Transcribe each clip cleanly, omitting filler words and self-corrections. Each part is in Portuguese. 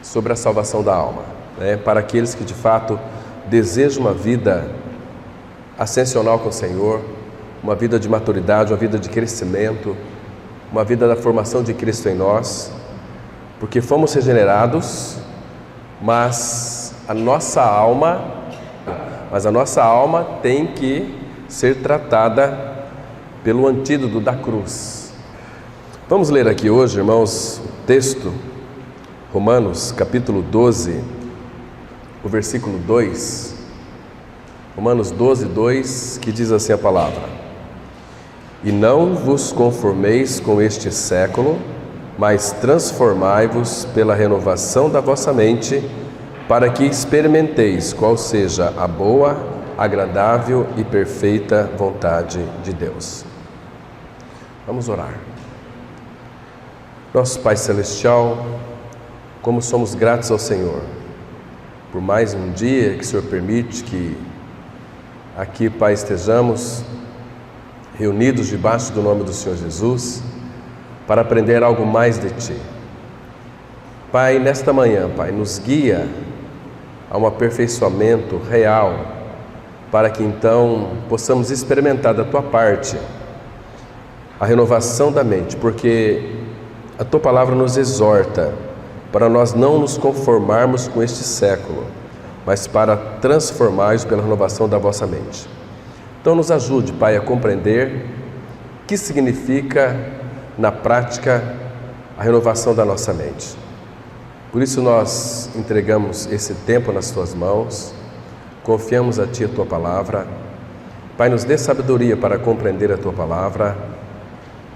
sobre a salvação da alma, né? Para aqueles que de fato desejam uma vida ascensional com o Senhor, uma vida de maturidade, uma vida de crescimento, uma vida da formação de Cristo em nós, porque fomos regenerados, mas a nossa alma tem que ser tratada pelo antídoto da cruz. Vamos ler aqui hoje, irmãos, o texto, Romanos capítulo 12, o versículo 2, Romanos 12, 2, que diz assim a palavra: E não vos conformeis com este século, mas transformai-vos pela renovação da vossa mente, para que experimenteis qual seja a boa, agradável e perfeita vontade de Deus. Vamos orar. Nosso Pai Celestial, como somos gratos ao Senhor por mais um dia que o Senhor permite que aqui, Pai, estejamos reunidos debaixo do nome do Senhor Jesus para aprender algo mais de Ti. Pai, nesta manhã, Pai, nos guia a um aperfeiçoamento real para que então possamos experimentar da Tua parte a renovação da mente, porque a Tua palavra nos exorta para nós não nos conformarmos com este século, mas para transformar-nos pela renovação da vossa mente. Então nos ajude, Pai, a compreender o que significa na prática a renovação da nossa mente. Por isso nós entregamos esse tempo nas Tuas mãos, confiamos a Ti a Tua palavra. Pai, nos dê sabedoria para compreender a Tua palavra.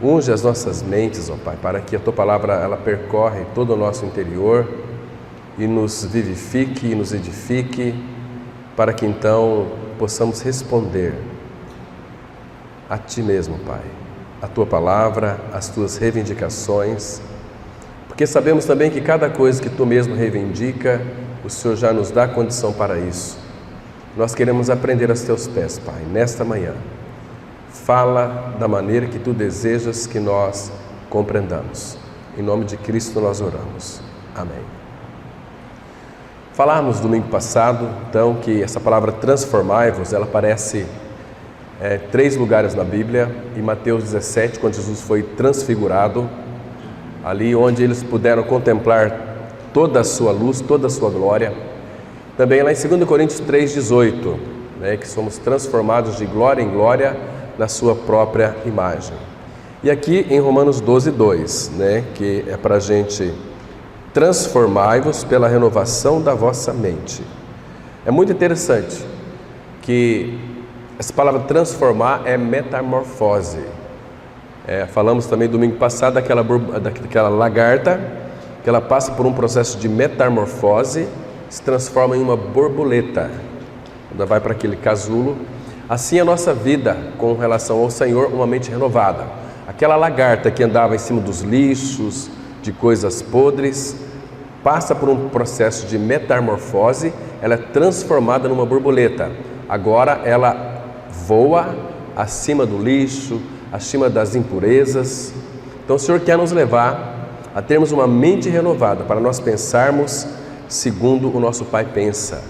Unge as nossas mentes, ó Pai, para que a Tua palavra ela percorre todo o nosso interior e nos vivifique e nos edifique, para que então possamos responder a Ti mesmo, Pai, a Tua palavra, as Tuas reivindicações, porque sabemos também que cada coisa que Tu mesmo reivindica, o Senhor já nos dá condição para isso. Nós queremos aprender aos Teus pés, Pai, nesta manhã. Fala da maneira que Tu desejas que nós compreendamos. Em nome de Cristo nós oramos. Amém. Falamos domingo passado, então, que essa palavra transformai-vos, ela aparece em 3 lugares na Bíblia. Em Mateus 17, quando Jesus foi transfigurado, ali onde eles puderam contemplar toda a sua luz, toda a sua glória. Também lá em 2 Coríntios 3,18, né, que somos transformados de glória em glória na sua própria imagem. E aqui em Romanos 12, 2, né, que é para a gente transformai-vos pela renovação da vossa mente. É muito interessante que essa palavra transformar é metamorfose. Falamos também domingo passado daquela lagarta, que ela passa por um processo de metamorfose, se transforma em uma borboleta, quando vai para aquele casulo. Assim a nossa vida com relação ao Senhor, uma mente renovada. Aquela lagarta que andava em cima dos lixos, de coisas podres, passa por um processo de metamorfose, ela é transformada numa borboleta. Agora ela voa acima do lixo, acima das impurezas. Então o Senhor quer nos levar a termos uma mente renovada, para nós pensarmos segundo o nosso Pai pensa.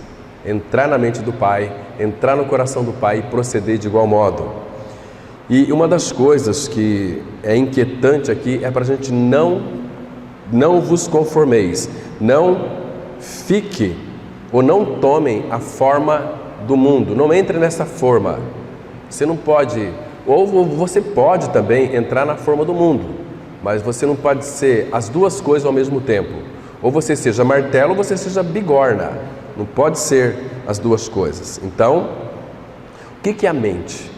Entrar na mente do Pai, entrar no coração do Pai e proceder de igual modo. E uma das coisas que é inquietante aqui é para a gente não vos conformeis, não fique ou não tomem a forma do mundo, não entre nessa forma. Você não pode, ou você pode também entrar na forma do mundo, mas você não pode ser as duas coisas ao mesmo tempo. Ou você seja martelo ou você seja bigorna. Não pode ser as duas coisas. Então, o que é a mente?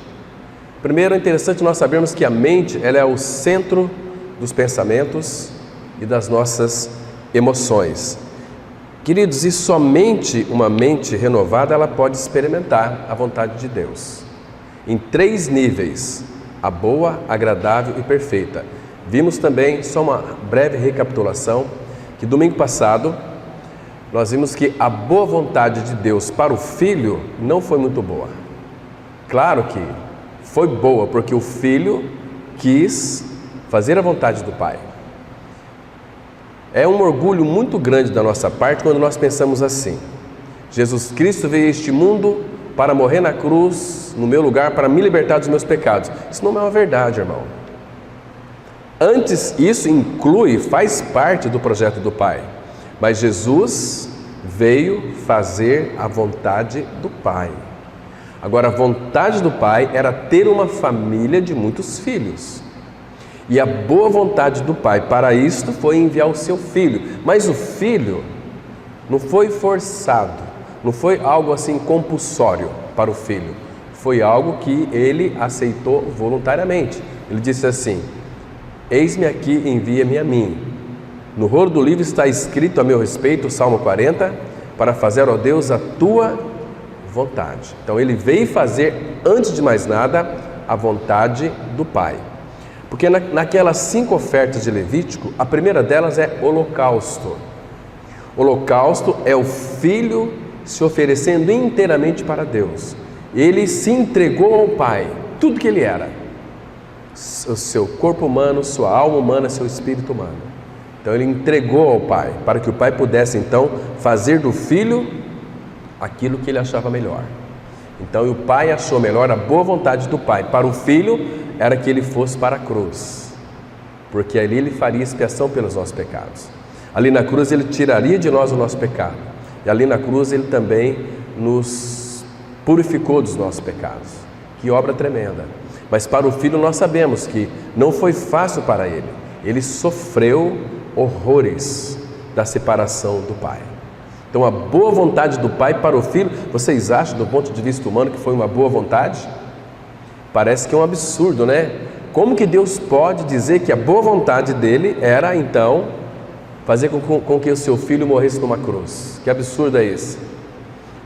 Primeiro, é interessante nós sabermos que a mente ela é o centro dos pensamentos e das nossas emoções. Queridos, e somente uma mente renovada ela pode experimentar a vontade de Deus. Em 3 níveis: a boa, agradável e perfeita. Vimos também, só uma breve recapitulação, que domingo passado nós vimos que a boa vontade de Deus para o Filho não foi muito boa. Claro que foi boa, porque o Filho quis fazer a vontade do Pai. É um orgulho muito grande da nossa parte quando nós pensamos assim: Jesus Cristo veio a este mundo para morrer na cruz, no meu lugar, para me libertar dos meus pecados. Isso não é uma verdade, irmão. Antes, isso faz parte do projeto do Pai. Mas Jesus veio fazer a vontade do Pai. Agora, a vontade do Pai era ter uma família de muitos filhos. E a boa vontade do Pai para isto foi enviar o seu Filho. Mas o Filho não foi forçado, não foi algo assim compulsório para o Filho. Foi algo que ele aceitou voluntariamente. Ele disse assim: eis-me aqui, envia-me a mim. No rolo do livro está escrito a meu respeito, Salmo 40, para fazer, ó Deus, a tua vontade. Então ele veio fazer, antes de mais nada, a vontade do Pai. Porque naquelas 5 ofertas de Levítico, a primeira delas é holocausto. Holocausto é o Filho se oferecendo inteiramente para Deus. Ele se entregou ao Pai, tudo que ele era. O seu corpo humano, sua alma humana, seu espírito humano. Então ele entregou ao Pai, para que o Pai pudesse então fazer do Filho aquilo que ele achava melhor. Então o Pai achou melhor, a boa vontade do Pai para o Filho era que ele fosse para a cruz, porque ali ele faria expiação pelos nossos pecados. Ali na cruz ele tiraria de nós o nosso pecado, e ali na cruz ele também nos purificou dos nossos pecados. Que obra tremenda! Mas para o Filho nós sabemos que não foi fácil para ele. Ele sofreu horrores da separação do Pai. Então a boa vontade do Pai para o Filho, vocês acham do ponto de vista humano que foi uma boa vontade? Parece que é um absurdo, né? Como que Deus pode dizer que a boa vontade dele era então fazer com que o seu filho morresse numa cruz? Que absurdo é esse?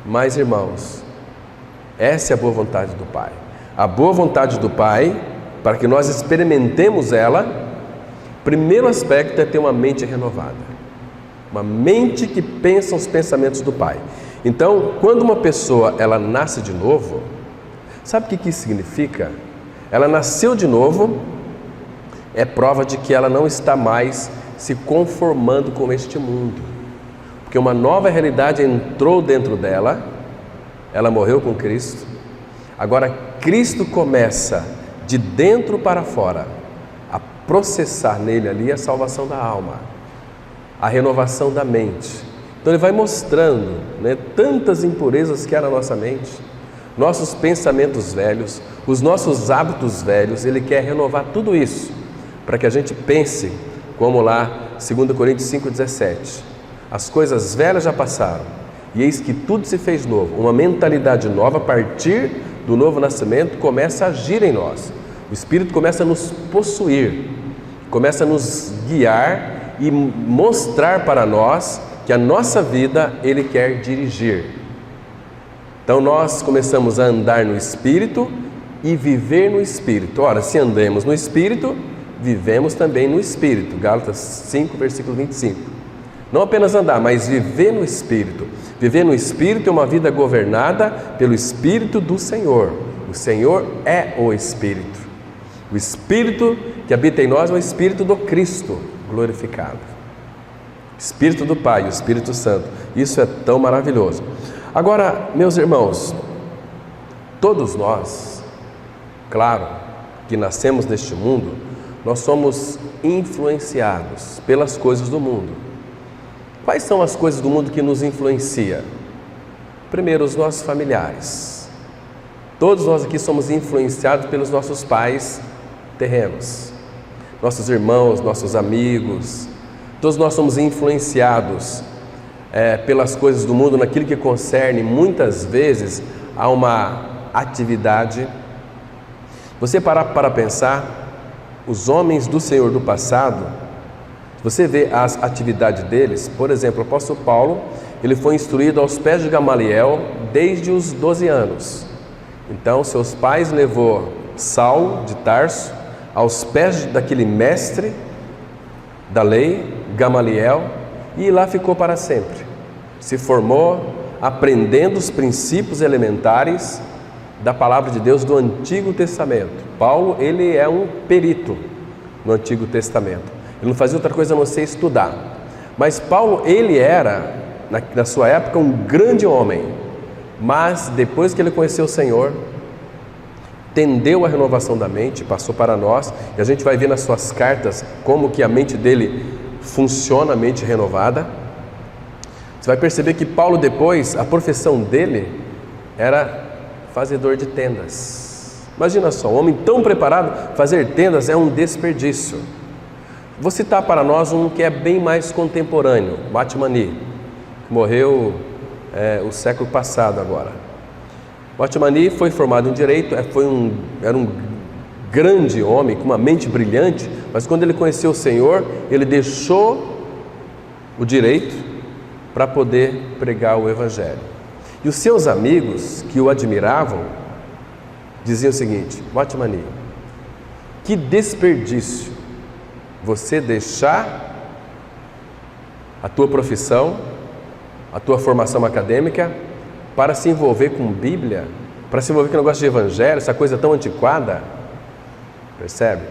Mas irmãos, essa é a boa vontade do Pai. A boa vontade do Pai, para que nós experimentemos ela, primeiro aspecto é ter uma mente renovada. Uma mente que pensa os pensamentos do Pai. Então, quando uma pessoa ela nasce de novo, sabe o que isso significa? Ela nasceu de novo, é prova de que ela não está mais se conformando com este mundo. Porque uma nova realidade entrou dentro dela, ela morreu com Cristo. Agora Cristo começa de dentro para fora a processar nele ali a salvação da alma, a renovação da mente. Então ele vai mostrando, né, tantas impurezas que há na nossa mente, nossos pensamentos velhos, os nossos hábitos velhos. Ele quer renovar tudo isso para que a gente pense como lá 2 Coríntios 5,17: as coisas velhas já passaram e eis que tudo se fez novo. Uma mentalidade nova a partir do novo nascimento começa a agir em nós. O Espírito começa a nos possuir, começa a nos guiar e mostrar para nós que a nossa vida Ele quer dirigir. Então nós começamos a andar no Espírito e viver no Espírito. Ora, se andamos no Espírito, vivemos também no Espírito. Gálatas 5, versículo 25. Não apenas andar, mas viver no Espírito. Viver no Espírito é uma vida governada pelo Espírito do Senhor. O Senhor é o Espírito. O Espírito que habita em nós é o Espírito do Cristo glorificado. Espírito do Pai, o Espírito Santo. Isso é tão maravilhoso. Agora, meus irmãos, todos nós, claro, que nascemos neste mundo, nós somos influenciados pelas coisas do mundo. Quais são as coisas do mundo que nos influenciam? Primeiro, os nossos familiares. Todos nós aqui somos influenciados pelos nossos pais terrenos, nossos irmãos, nossos amigos. Todos nós somos influenciados pelas coisas do mundo, naquilo que concerne muitas vezes a uma atividade. Você parar para pensar, os homens do Senhor do passado, você vê as atividades deles. Por exemplo, o apóstolo Paulo, ele foi instruído aos pés de Gamaliel desde os 12 anos. Então seus pais levou Saulo de Tarso aos pés daquele mestre da lei, Gamaliel, e lá ficou para sempre. Se formou aprendendo os princípios elementares da palavra de Deus do Antigo Testamento. Paulo, ele é um perito no Antigo Testamento. Ele não fazia outra coisa a não ser estudar. Mas Paulo, ele era, na sua época, um grande homem. Mas depois que ele conheceu o Senhor, tendeu a renovação da mente, passou para nós, e a gente vai ver nas suas cartas como que a mente dele funciona, a mente renovada. Você vai perceber que Paulo depois, a profissão dele era fazedor de tendas. Imagina só, um homem tão preparado, fazer tendas é um desperdício. Vou citar para nós um que é bem mais contemporâneo, Batmani, que morreu o século passado agora. Batmani foi formado em Direito, era um grande homem, com uma mente brilhante, mas quando ele conheceu o Senhor, ele deixou o Direito para poder pregar o Evangelho. E os seus amigos, que o admiravam, diziam o seguinte: Batmani, que desperdício você deixar a tua profissão, a tua formação acadêmica, para se envolver com Bíblia, para se envolver com o negócio de Evangelho, essa coisa tão antiquada. Percebe?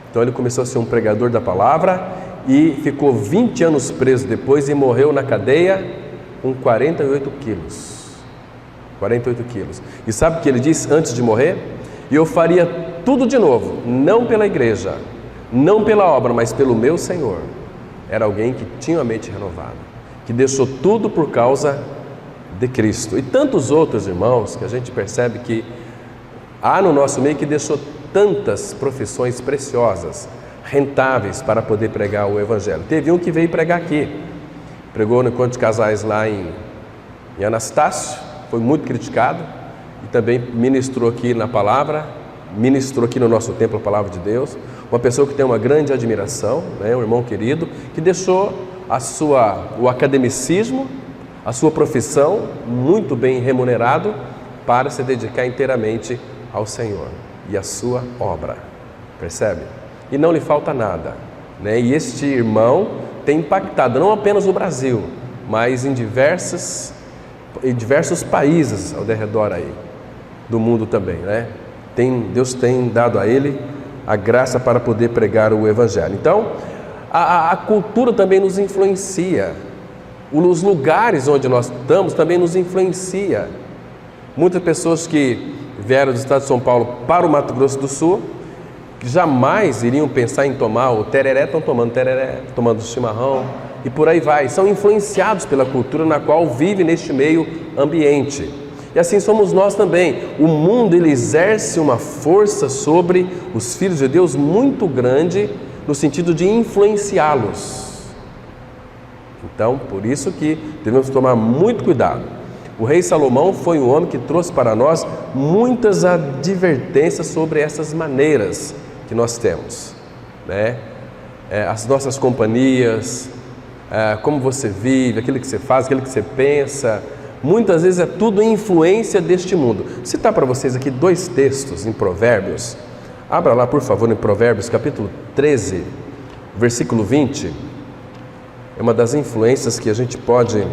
Então ele começou a ser um pregador da palavra e ficou 20 anos preso depois e morreu na cadeia com 48 quilos. 48 quilos. E sabe o que ele disse antes de morrer? E eu faria tudo de novo, não pela igreja, não pela obra, mas pelo meu Senhor. Era alguém que tinha a mente renovada, que deixou tudo por causa de Cristo. E tantos outros irmãos que a gente percebe que há no nosso meio que deixou tantas profissões preciosas, rentáveis para poder pregar o Evangelho. Teve um que veio pregar aqui, pregou no Encontro de Casais lá em Anastácio, foi muito criticado, e também ministrou aqui na palavra, ministrou aqui no nosso templo a palavra de Deus. Uma pessoa que tem uma grande admiração, né, um irmão querido, que deixou o academicismo, a sua profissão, muito bem remunerado, para se dedicar inteiramente ao Senhor e à sua obra. Percebe? E não lhe falta nada, né? E este irmão tem impactado não apenas o Brasil, mas em diversos países ao redor aí, do mundo também, né? Deus tem dado a ele a graça para poder pregar o Evangelho. Então, a cultura também nos influencia. Os lugares onde nós estamos também nos influencia. Muitas pessoas que vieram do estado de São Paulo para o Mato Grosso do Sul, que jamais iriam pensar em tomar o tereré, estão tomando tereré, tomando chimarrão e por aí vai. São influenciados pela cultura na qual vive neste meio ambiente. E assim somos nós também. O mundo, ele exerce uma força sobre os filhos de Deus muito grande, no sentido de influenciá-los. Então, por isso que devemos tomar muito cuidado. O rei Salomão foi um homem que trouxe para nós muitas advertências sobre essas maneiras que nós temos, né? As nossas companhias, como você vive, aquilo que você faz, aquilo que você pensa. Muitas vezes é tudo influência deste mundo. Vou citar para vocês aqui 2 textos em Provérbios. Abra lá, por favor, em Provérbios, capítulo 13, versículo 20. É uma das influências que a gente pode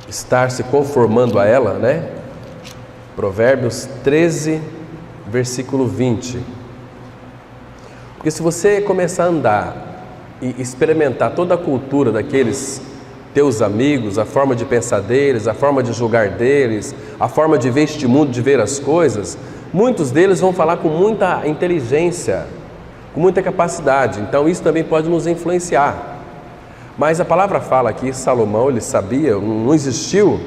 estar se conformando a ela, né? Provérbios 13, versículo 20. Porque se você começar a andar e experimentar toda a cultura daqueles teus amigos, a forma de pensar deles, a forma de julgar deles, a forma de ver este mundo, de ver as coisas, muitos deles vão falar com muita inteligência, com muita capacidade. Então isso também pode nos influenciar. Mas a palavra fala aqui, Salomão, ele sabia, não existiu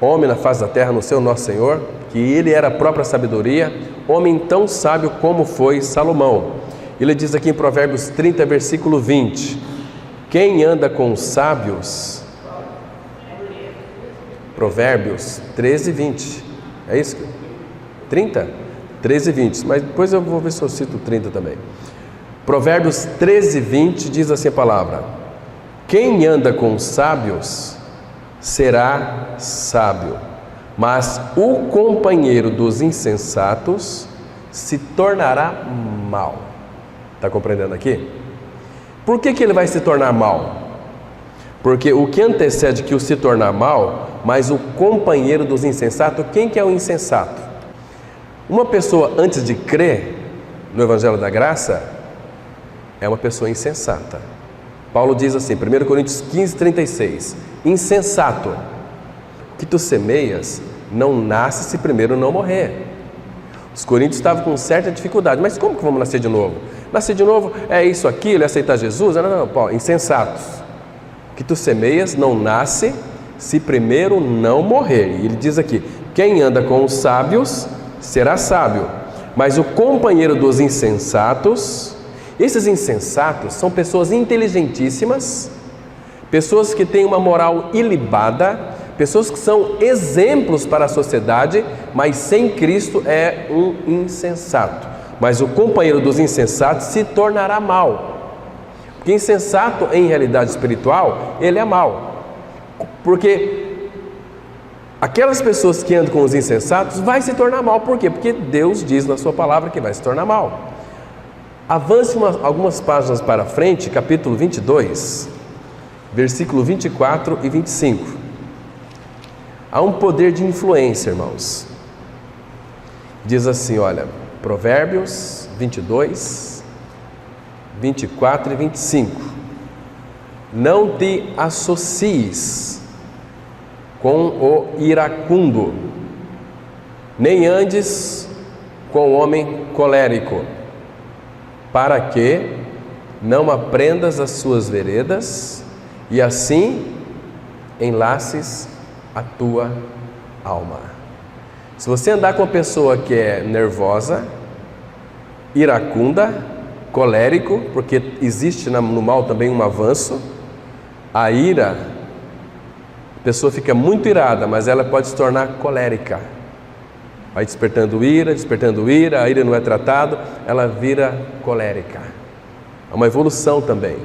homem na face da terra, no seu nosso Senhor, que ele era a própria sabedoria, homem tão sábio como foi Salomão. Ele diz aqui em Provérbios 30, versículo 20, quem anda com os sábios, Provérbios 13, 20, é isso? 30? 13, 20, mas depois eu vou ver se eu cito 30 também. Provérbios 13, 20 diz assim a palavra: quem anda com os sábios será sábio, mas o companheiro dos insensatos se tornará mau. Está compreendendo aqui? Por que ele vai se tornar mau? Porque o que antecede que o se tornar mau, mas o companheiro dos insensatos, quem que é o insensato? Uma pessoa antes de crer no Evangelho da Graça é uma pessoa insensata. Paulo diz assim, 1 Coríntios 15, 36, insensato, o que tu semeias não nasce se primeiro não morrer. Os coríntios estavam com certa dificuldade, mas como que vamos nascer de novo? Nascer de novo é isso, aquilo, é aceitar Jesus? Não, Paulo, insensatos, o que tu semeias não nasce se primeiro não morrer. E ele diz aqui, quem anda com os sábios será sábio, mas o companheiro dos insensatos, esses insensatos são pessoas inteligentíssimas, pessoas que têm uma moral ilibada, pessoas que são exemplos para a sociedade, mas sem Cristo é um insensato. Mas o companheiro dos insensatos se tornará mal, porque insensato em realidade espiritual, ele é mal, porque aquelas pessoas que andam com os insensatos vai se tornar mal. Por quê? Porque Deus diz na sua palavra que vai se tornar mal. Avance algumas páginas para frente, capítulo 22, versículo 24 e 25. Há um poder de influência, irmãos. Diz assim, olha, Provérbios 22, 24 e 25. Não te associes com o iracundo, nem andes com o homem colérico, para que não aprendas as suas veredas e assim enlaces a tua alma. Se você andar com uma pessoa que é nervosa, iracunda, colérico, porque existe no mal também um avanço, a ira, a pessoa fica muito irada, mas ela pode se tornar colérica, vai despertando ira, a ira não é tratada, ela vira colérica. É uma evolução também,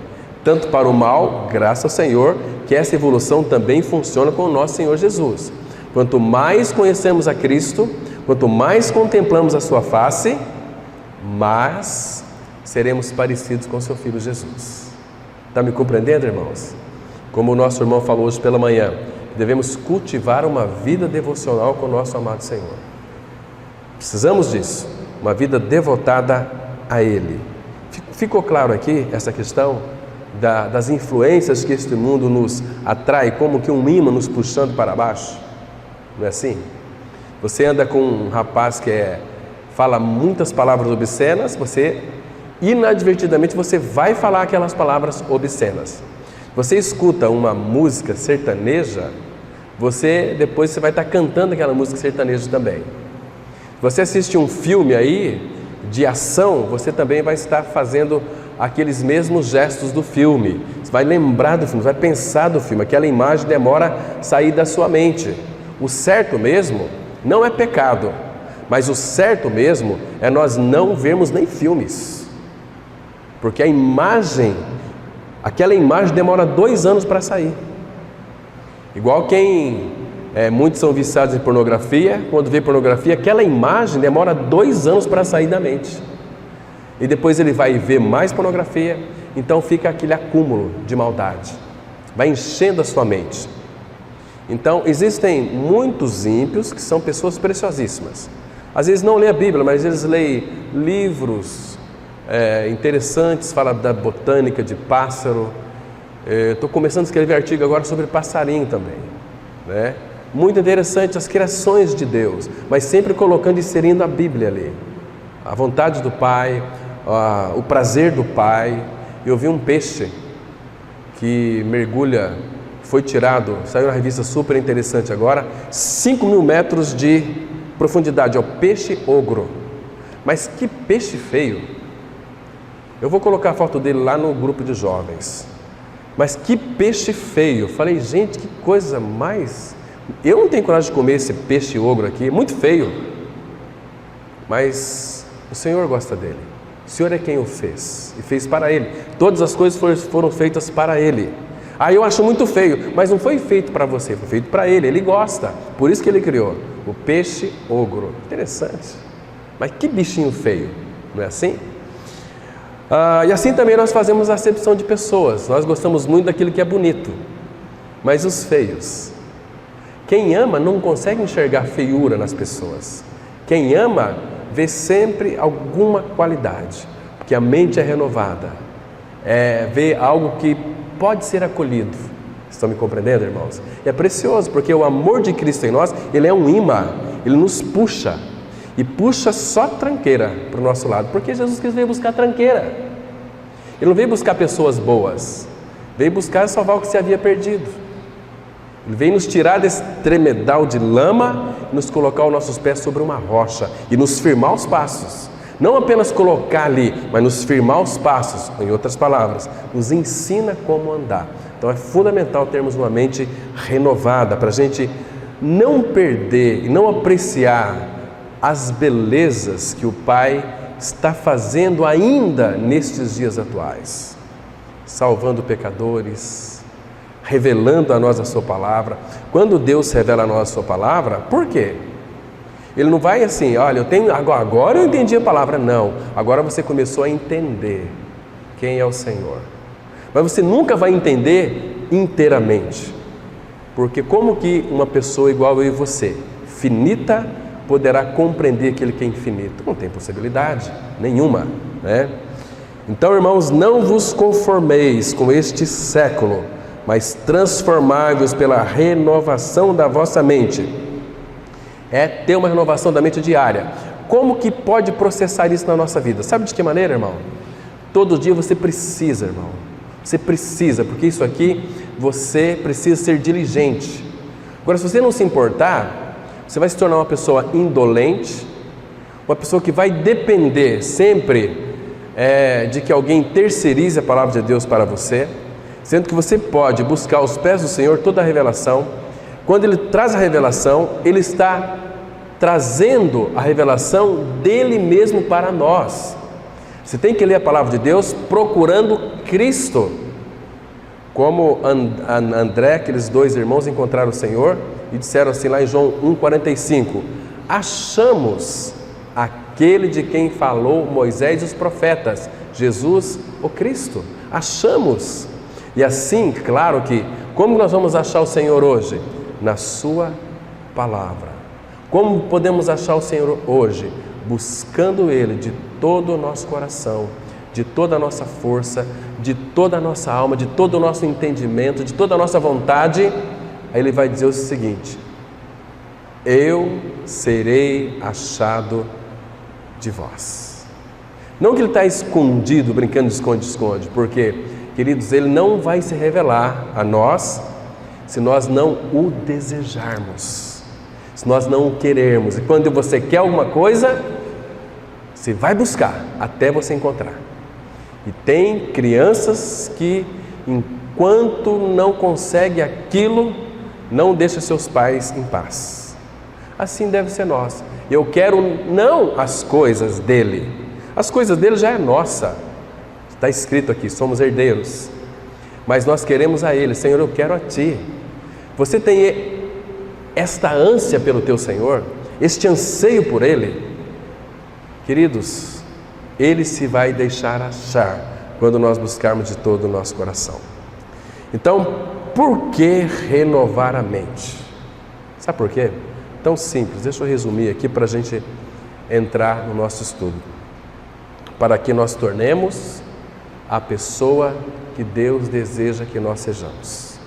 tanto para o mal, graças ao Senhor, que essa evolução também funciona com o nosso Senhor Jesus. Quanto mais conhecemos a Cristo, quanto mais contemplamos a sua face, mais seremos parecidos com o seu Filho Jesus. Está me compreendendo, irmãos? Como o nosso irmão falou hoje pela manhã, devemos cultivar uma vida devocional com o nosso amado Senhor. Precisamos disso, uma vida devotada a Ele. Ficou claro aqui essa questão das influências que este mundo nos atrai, como que um imã nos puxando para baixo? Não é assim? Você anda com um rapaz que fala muitas palavras obscenas, você inadvertidamente você vai falar aquelas palavras obscenas. Você escuta uma música sertaneja, depois você vai estar cantando aquela música sertaneja também. Você assiste um filme aí de ação, você também vai estar fazendo aqueles mesmos gestos do filme. Você vai lembrar do filme, vai pensar do filme, aquela imagem demora a sair da sua mente. O certo mesmo não é pecado, mas o certo mesmo é nós não vermos nem filmes, porque aquela imagem demora 2 anos para sair. Igual muitos são viciados em pornografia, quando vê pornografia, aquela imagem demora 2 anos para sair da mente. E depois ele vai ver mais pornografia, então fica aquele acúmulo de maldade, vai enchendo a sua mente. Então existem muitos ímpios que são pessoas preciosíssimas, às vezes não lê a Bíblia, mas eles leem livros interessantes, fala da botânica de pássaro. Estou começando a escrever artigo agora sobre passarinho também, né? Muito interessante as criações de Deus, mas sempre colocando e inserindo a Bíblia ali, a vontade do Pai, o prazer do Pai. Eu vi um peixe que mergulha, foi tirado, saiu na revista super interessante agora, 5.000 metros de profundidade, é o peixe ogro. Mas que peixe feio! Eu vou colocar a foto dele lá no grupo de jovens. Mas que peixe feio! Falei, gente, que coisa mais... Eu não tenho coragem de comer esse peixe ogro aqui, muito feio. Mas o Senhor gosta dele. O Senhor é quem o fez, e fez para Ele. Todas as coisas foram feitas para Ele. Eu acho muito feio, mas não foi feito para você, foi feito para Ele. Ele gosta, por isso que Ele criou o peixe ogro. Interessante. Mas que bichinho feio, não é assim? E assim também nós fazemos a acepção de pessoas. Nós gostamos muito daquilo que é bonito, mas os feios. Quem ama não consegue enxergar feiura nas pessoas. Quem ama vê sempre alguma qualidade, porque a mente é renovada, vê algo que pode ser acolhido. Estão me compreendendo, irmãos? E é precioso, porque o amor de Cristo em nós, ele é um imã, ele nos puxa, e puxa só tranqueira para o nosso lado, porque Jesus Cristo veio buscar tranqueira. Ele não veio buscar pessoas boas, veio buscar salvar o que se havia perdido. Ele veio nos tirar desse tremedal de lama e nos colocar os nossos pés sobre uma rocha e nos firmar os passos. Não apenas colocar ali, mas nos firmar os passos. Em outras palavras, nos ensina como andar. Então é fundamental termos uma mente renovada para a gente não perder e não apreciar as belezas que o Pai está fazendo ainda nestes dias atuais, salvando pecadores, revelando a nós a sua palavra. Quando Deus revela a nós a sua palavra, por quê? Ele não vai assim, olha, agora eu entendi a palavra. Não, agora você começou a entender quem é o Senhor. Mas você nunca vai entender inteiramente, porque como que uma pessoa igual eu e você, finita, poderá compreender aquele que é infinito? Não tem possibilidade nenhuma, né? Então, irmãos, não vos conformeis com este século, mas transformai-vos pela renovação da vossa mente. É ter uma renovação da mente diária. Como que pode processar isso na nossa vida? Sabe de que maneira, irmão? Todo dia você precisa, irmão. Você precisa, porque isso aqui, você precisa ser diligente. Agora, se você não se importar, você vai se tornar uma pessoa indolente, uma pessoa que vai depender sempre de que alguém terceirize a palavra de Deus para você, sendo que você pode buscar aos pés do Senhor toda a revelação. Quando Ele traz a revelação, Ele está trazendo a revelação dEle mesmo para nós. Você tem que ler a palavra de Deus procurando Cristo. Como André, aqueles dois irmãos encontraram o Senhor e disseram assim lá em João 1,45: achamos aquele de quem falou Moisés e os profetas, Jesus, o Cristo. Achamos. E assim, claro que, como nós vamos achar o Senhor hoje? Na sua palavra. Como podemos achar o Senhor hoje? Buscando Ele de todo o nosso coração, de toda a nossa força, de toda a nossa alma, de todo o nosso entendimento, de toda a nossa vontade. Aí Ele vai dizer o seguinte: eu serei achado de vós. Não que Ele está escondido, brincando de esconde-esconde, porque, queridos, Ele não vai se revelar a nós se nós não o desejarmos, se nós não o querermos. E quando você quer alguma coisa, você vai buscar até você encontrar. E tem crianças que, enquanto não consegue aquilo, não deixa seus pais em paz. Assim deve ser nós. Eu quero não as coisas dele. As coisas dele já é nossa. Está escrito aqui, somos herdeiros. Mas nós queremos a Ele. Senhor, eu quero a Ti. Você tem esta ânsia pelo Teu Senhor? Este anseio por Ele? Queridos, Ele se vai deixar achar quando nós buscarmos de todo o nosso coração. Então, por que renovar a mente? Sabe por quê? Tão simples. Deixa eu resumir aqui para a gente entrar no nosso estudo. Para que nós tornemos a pessoa que Deus deseja que nós sejamos.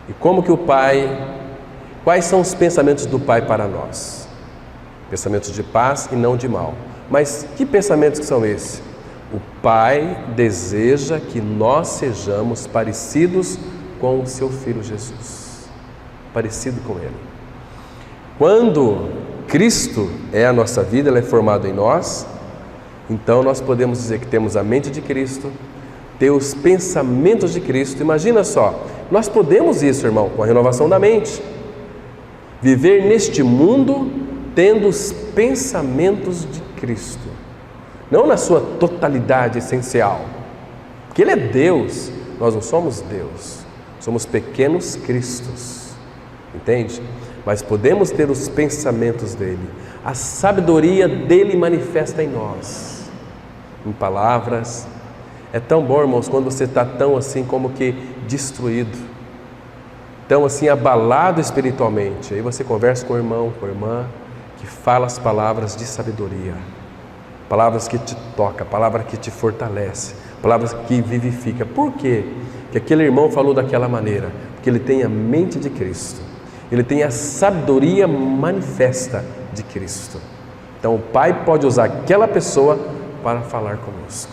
E como que o Pai, quais são os pensamentos do Pai para nós? Pensamentos de paz e não de mal. Mas que pensamentos que são esses? O Pai deseja que nós sejamos parecidos com o seu Filho Jesus. Parecido com Ele. Quando Cristo é a nossa vida, Ele é formado em nós, então nós podemos dizer que temos a mente de Cristo, ter os pensamentos de Cristo. Imagina só, nós podemos isso, irmão, com a renovação da mente. Viver neste mundo tendo os pensamentos de Cristo. Não na sua totalidade essencial. Porque Ele é Deus, nós não somos Deus. Somos pequenos Cristos. Entende? Mas podemos ter os pensamentos dEle. A sabedoria dEle manifesta em nós. Em palavras. É tão bom, irmãos, quando você está tão assim como que destruído, tão assim abalado espiritualmente. Aí você conversa com o irmão, com a irmã, que fala as palavras de sabedoria, palavras que te tocam, palavras que te fortalecem, palavras que vivificam. Por quê? que aquele irmão falou daquela maneira? Porque ele tem a mente de Cristo, ele tem a sabedoria manifesta de Cristo. Então o Pai pode usar aquela pessoa para falar conosco.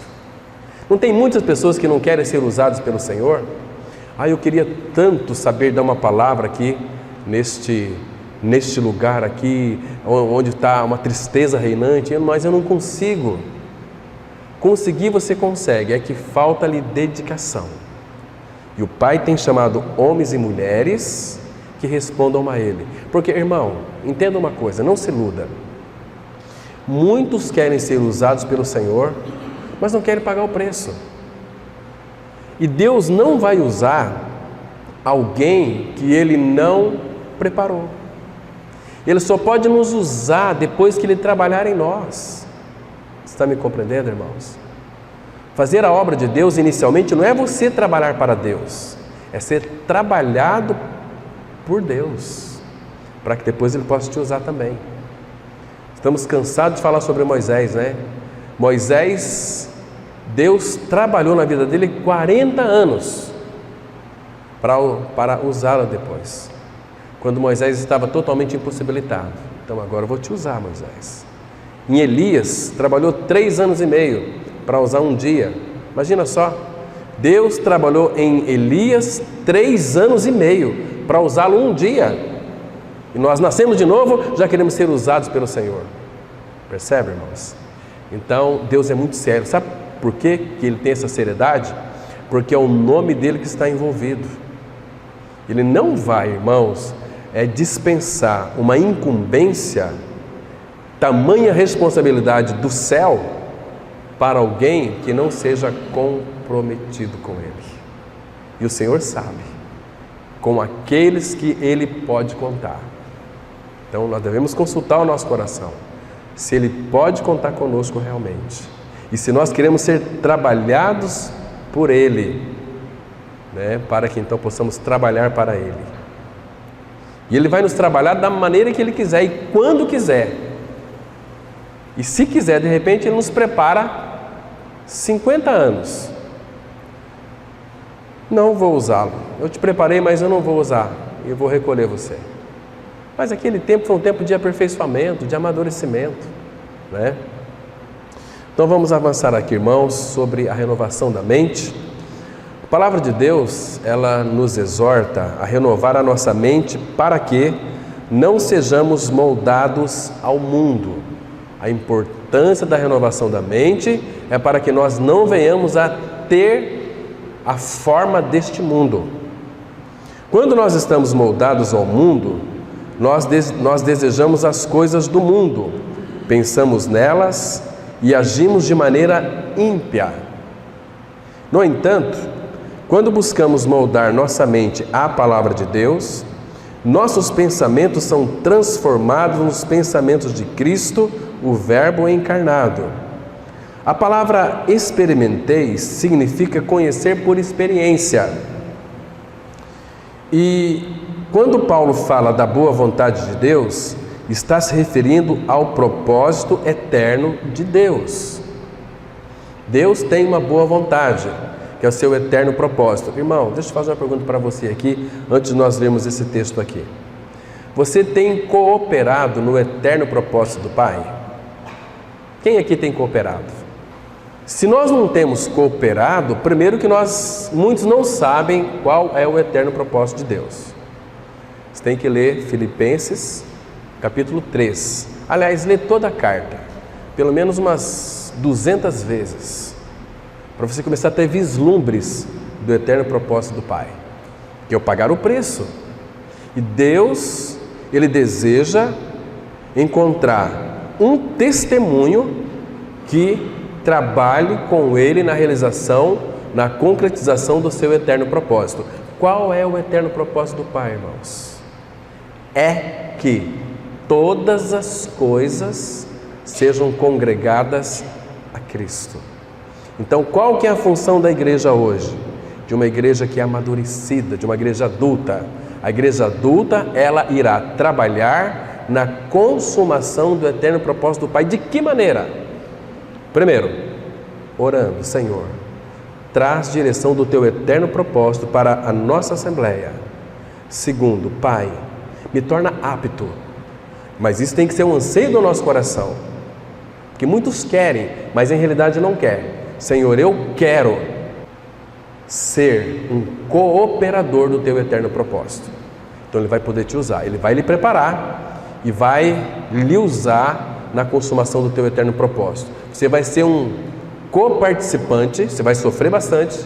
Não tem muitas pessoas que não querem ser usadas pelo Senhor? Eu queria tanto saber dar uma palavra aqui, neste lugar aqui, onde está uma tristeza reinante, mas eu não consigo. Conseguir você consegue, é que falta-lhe dedicação. E o Pai tem chamado homens e mulheres que respondam a Ele. Porque, irmão, entenda uma coisa, não se iluda. Muitos querem ser usados pelo Senhor, mas não querem pagar o preço. E Deus não vai usar alguém que Ele não preparou. Ele só pode nos usar depois que Ele trabalhar em nós. Você está me compreendendo, irmãos? Fazer a obra de Deus inicialmente não é você trabalhar para Deus, é ser trabalhado por Deus, para que depois Ele possa te usar também. Estamos cansados de falar sobre Moisés, né? Moisés, Deus trabalhou na vida dele 40 anos para usá-lo depois, quando Moisés estava totalmente impossibilitado. Então agora eu vou te usar, Moisés. Em Elias, trabalhou 3 anos e meio para usar um dia. Imagina só, Deus trabalhou em Elias 3 anos e meio para usá-lo um dia. E nós nascemos de novo, já queremos ser usados pelo Senhor. Percebe, irmãos? Então, Deus é muito sério. Sabe por que Ele tem essa seriedade? Porque é o nome dEle que está envolvido. Ele não vai, irmãos, dispensar uma incumbência, tamanha responsabilidade do céu para alguém que não seja comprometido com Ele. E o Senhor sabe, com aqueles que Ele pode contar. Então nós devemos consultar o nosso coração, se Ele pode contar conosco realmente. E se nós queremos ser trabalhados por Ele, né, para que então possamos trabalhar para Ele. E Ele vai nos trabalhar da maneira que Ele quiser e quando quiser. E se quiser, de repente, Ele nos prepara 50 anos. Não vou usá-lo. Eu te preparei, mas eu não vou usar. Eu vou recolher você. Mas aquele tempo foi um tempo de aperfeiçoamento, de amadurecimento, né? Então vamos avançar aqui, irmãos, sobre a renovação da mente. A palavra de Deus, ela nos exorta a renovar a nossa mente para que não sejamos moldados ao mundo. A importância da renovação da mente é para que nós não venhamos a ter a forma deste mundo. Quando nós estamos moldados ao mundo, nós desejamos as coisas do mundo, pensamos nelas e agimos de maneira ímpia. No entanto, quando buscamos moldar nossa mente à palavra de Deus, nossos pensamentos são transformados nos pensamentos de Cristo, o Verbo encarnado. A palavra experimentei significa conhecer por experiência. E quando Paulo fala da boa vontade de Deus, está se referindo ao propósito eterno de Deus. Deus tem uma boa vontade, que é o seu eterno propósito. Irmão, deixa eu fazer uma pergunta para você aqui, antes de nós lermos esse texto aqui. Você tem cooperado no eterno propósito do Pai? Quem aqui tem cooperado? Se nós não temos cooperado, primeiro que muitos não sabem qual é o eterno propósito de Deus. Você tem que ler Filipenses, capítulo 3. Aliás, lê toda a carta, pelo menos umas 200 vezes, para você começar a ter vislumbres do eterno propósito do Pai, que é o pagar o preço. E Deus, Ele deseja encontrar um testemunho que trabalhe com Ele na realização, na concretização do seu eterno propósito. Qual é o eterno propósito do Pai, irmãos? É que todas as coisas sejam congregadas a Cristo. Então, qual que é a função da igreja hoje? De uma igreja que é amadurecida, de uma igreja adulta. A igreja adulta, ela irá trabalhar na consumação do eterno propósito do Pai. De que maneira? Primeiro, orando: Senhor, traz direção do teu eterno propósito para a nossa Assembleia. Segundo, Pai, me torna apto, mas isso tem que ser um anseio do nosso coração, porque muitos querem, mas em realidade não querem. Senhor, eu quero ser um cooperador do teu eterno propósito. Então Ele vai poder te usar, Ele vai lhe preparar e vai lhe usar na consumação do teu eterno propósito. Você vai ser um coparticipante, você vai sofrer bastante,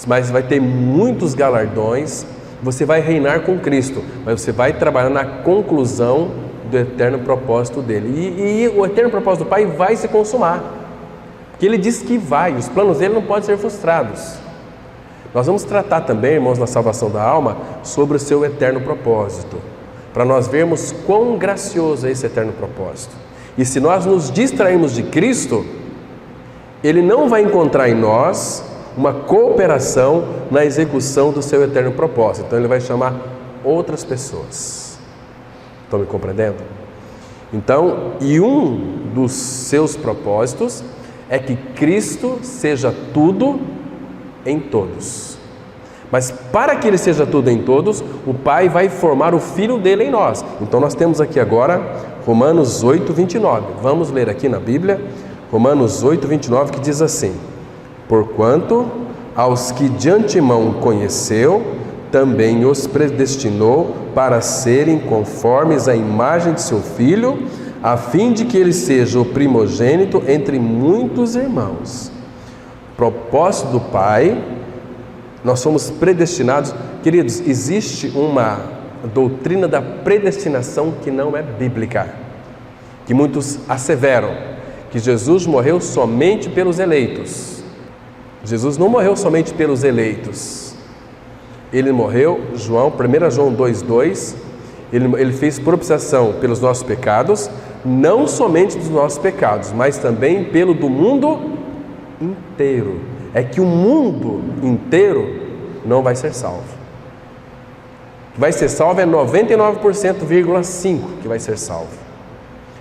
mas vai ter muitos galardões. Você vai reinar com Cristo, mas você vai trabalhar na conclusão do eterno propósito dele. E o eterno propósito do Pai vai se consumar, porque Ele diz que vai, os planos dele não podem ser frustrados. Nós vamos tratar também, irmãos, na salvação da alma, sobre o seu eterno propósito, para nós vermos quão gracioso é esse eterno propósito. E se nós nos distrairmos de Cristo, Ele não vai encontrar em nós uma cooperação na execução do seu eterno propósito. Então Ele vai chamar outras pessoas. Estão me compreendendo? Então, e um dos seus propósitos é que Cristo seja tudo em todos. Mas para que Ele seja tudo em todos, o Pai vai formar o Filho dele em nós. Então nós temos aqui agora Romanos 8, 29. Vamos ler aqui na Bíblia, Romanos 8, 29, que diz assim: porquanto aos que de antemão conheceu, também os predestinou para serem conformes à imagem de seu Filho, a fim de que ele seja o primogênito entre muitos irmãos. Propósito do Pai, nós somos predestinados. Queridos, existe uma doutrina da predestinação que não é bíblica, que muitos asseveram, que Jesus morreu somente pelos eleitos. Jesus não morreu somente pelos eleitos. Ele morreu, 1 João 2,2, ele fez propiciação pelos nossos pecados, não somente dos nossos pecados, mas também pelo do mundo inteiro. É que o mundo inteiro não vai ser salvo. O que vai ser salvo é 99,5% que vai ser salvo.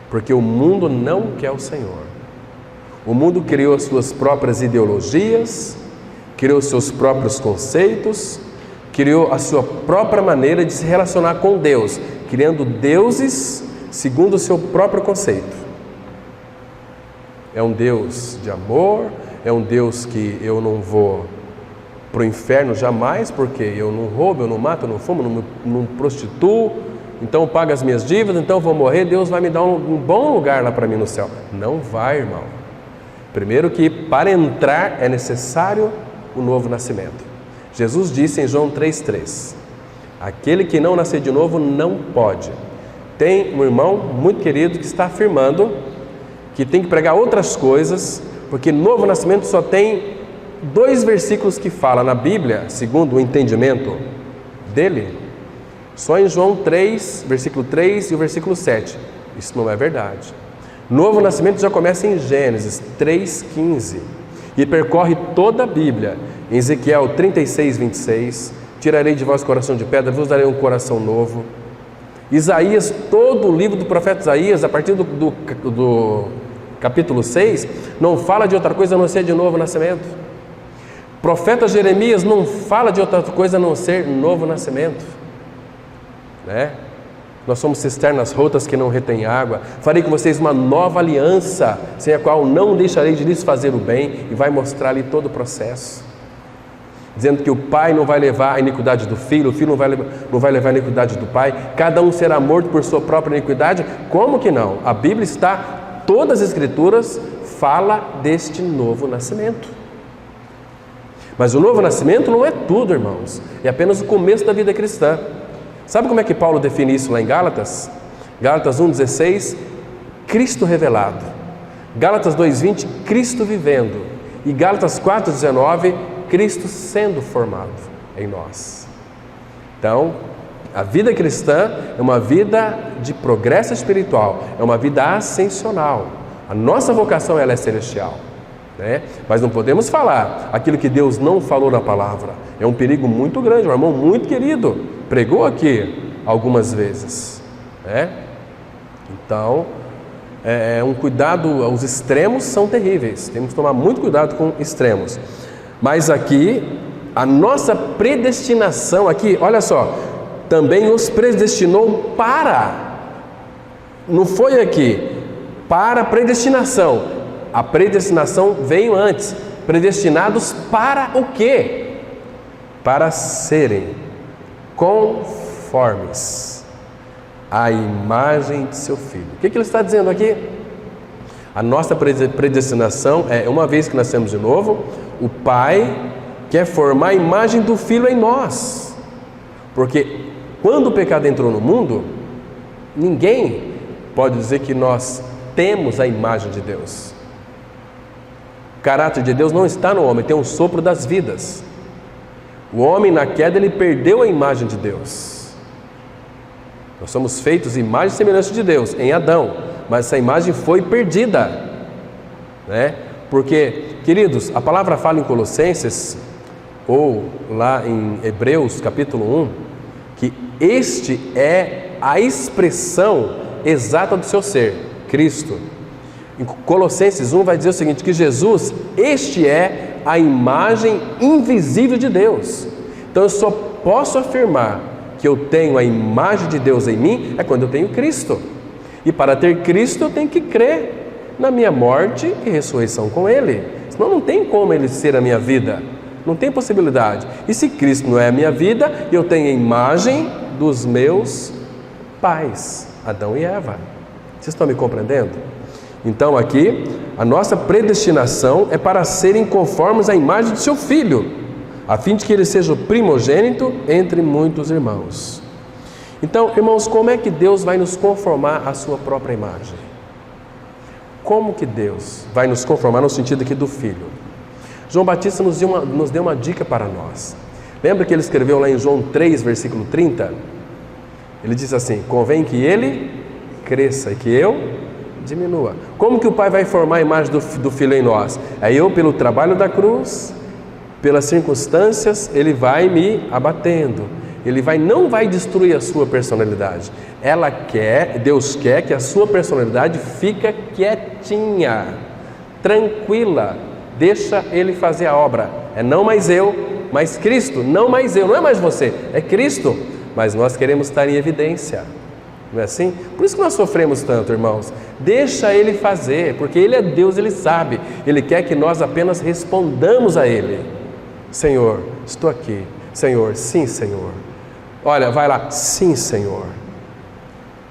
Porque o mundo não quer o Senhor. O mundo criou as suas próprias ideologias, criou seus próprios conceitos, criou a sua própria maneira de se relacionar com Deus, criando deuses segundo o seu próprio conceito. É um Deus de amor, é um Deus que eu não vou para o inferno jamais, porque eu não roubo, eu não mato, eu não fumo, não prostituo, então eu pago as minhas dívidas, então eu vou morrer, Deus vai me dar um bom lugar lá para mim no céu. Não vai, irmão. Primeiro que para entrar é necessário o novo nascimento. Jesus disse em João 3,3: aquele que não nascer de novo não pode. Tem um irmão muito querido que está afirmando que tem que pregar outras coisas, porque novo nascimento só tem 2 versículos que fala na Bíblia, segundo o entendimento dele, só em João 3, versículo 3 e o versículo 7. Isso não é verdade. Novo nascimento já começa em Gênesis 3,15 e percorre toda a Bíblia. Em Ezequiel 36, 26, tirarei de vós coração de pedra, vos darei um coração novo. Isaías, todo o livro do profeta Isaías, a partir do capítulo 6, não fala de outra coisa a não ser de novo nascimento. Profeta Jeremias não fala de outra coisa a não ser novo nascimento, né? Nós somos cisternas rotas que não retêm água. Farei com vocês uma nova aliança, sem a qual não deixarei de lhes fazer o bem, e vai mostrar ali todo o processo, dizendo que o pai não vai levar a iniquidade do filho, o filho não vai levar a iniquidade do pai, cada um será morto por sua própria iniquidade. Como que não? A Bíblia está, todas as escrituras fala deste novo nascimento. Mas o novo nascimento não é tudo, irmãos, é apenas o começo da vida cristã. Sabe como é que Paulo define isso lá em Gálatas? Gálatas 1,16, Cristo revelado. Gálatas 2,20, Cristo vivendo. E Gálatas 4,19, Cristo sendo formado em nós. Então, a vida cristã é uma vida de progresso espiritual, é uma vida ascensional. A nossa vocação ela é celestial, né? Mas não podemos falar aquilo que Deus não falou na palavra. É um perigo muito grande. Um irmão muito querido pregou aqui algumas vezes, né? Então, um cuidado, os extremos são terríveis, temos que tomar muito cuidado com extremos. Mas aqui, a nossa predestinação aqui, olha só, também os predestinou para, não foi aqui, para a predestinação. A predestinação veio antes. Predestinados para o quê? Para serem conformes à imagem de seu Filho. O que ele está dizendo aqui? A nossa predestinação é, uma vez que nascemos de novo, o Pai quer formar a imagem do Filho em nós. Porque quando o pecado entrou no mundo, ninguém pode dizer que nós temos a imagem de Deus. O caráter de Deus não está no homem, tem um sopro das vidas. O homem na queda, ele perdeu a imagem de Deus. Nós somos feitos imagem e semelhança de Deus em Adão, mas essa imagem foi perdida, né? Porque, queridos, a palavra fala em Colossenses, ou lá em Hebreus capítulo 1, que este é a expressão exata do seu ser, Cristo. Em Colossenses 1 vai dizer o seguinte, que Jesus, este é a imagem invisível de Deus. Então eu só posso afirmar que eu tenho a imagem de Deus em mim é quando eu tenho Cristo. E para ter Cristo eu tenho que crer na minha morte e ressurreição com Ele. Senão não tem como Ele ser a minha vida. Não tem possibilidade. E se Cristo não é a minha vida, eu tenho a imagem dos meus pais, Adão e Eva. Vocês estão me compreendendo? Então aqui, a nossa predestinação é para serem conformes à imagem de seu Filho, a fim de que ele seja o primogênito entre muitos irmãos. Então, irmãos, como é que Deus vai nos conformar à sua própria imagem? Como que Deus vai nos conformar no sentido aqui do Filho? João Batista nos deu uma dica para nós. Lembra que ele escreveu lá em João 3, versículo 30? Ele diz assim, convém que ele cresça e que eu diminua. Como que o Pai vai formar a imagem do Filho em nós? É eu, pelo trabalho da cruz, pelas circunstâncias, ele vai me abatendo. Ele não vai destruir a sua personalidade. Deus quer que a sua personalidade fique quietinha, tranquila. Deixa Ele fazer a obra. É não mais eu, mas Cristo. Não mais eu, não é mais você, é Cristo. Mas nós queremos estar em evidência. Não é assim? Por isso que nós sofremos tanto, irmãos. Deixa Ele fazer, porque Ele é Deus, Ele sabe. Ele quer que nós apenas respondamos a Ele. Senhor, estou aqui. Senhor, sim, Senhor. Olha, vai lá, sim, Senhor.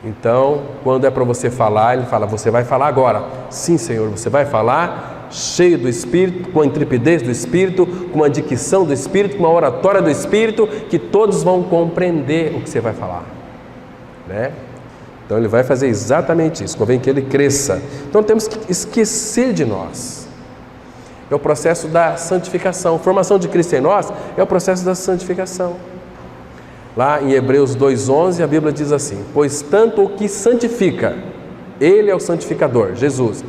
Então, quando é para você falar, Ele fala, você vai falar agora. Sim, Senhor, você vai falar cheio do Espírito, com a intrepidez do Espírito, com a dicção do Espírito, com a oratória do Espírito, que todos vão compreender o que você vai falar, né? Então Ele vai fazer exatamente isso, convém que Ele cresça. Então temos que esquecer de nós. É o processo da santificação. A formação de Cristo em nós é o processo da santificação. Lá em Hebreus 2,11 a Bíblia diz assim, pois tanto o que santifica, Ele é o santificador, Jesus,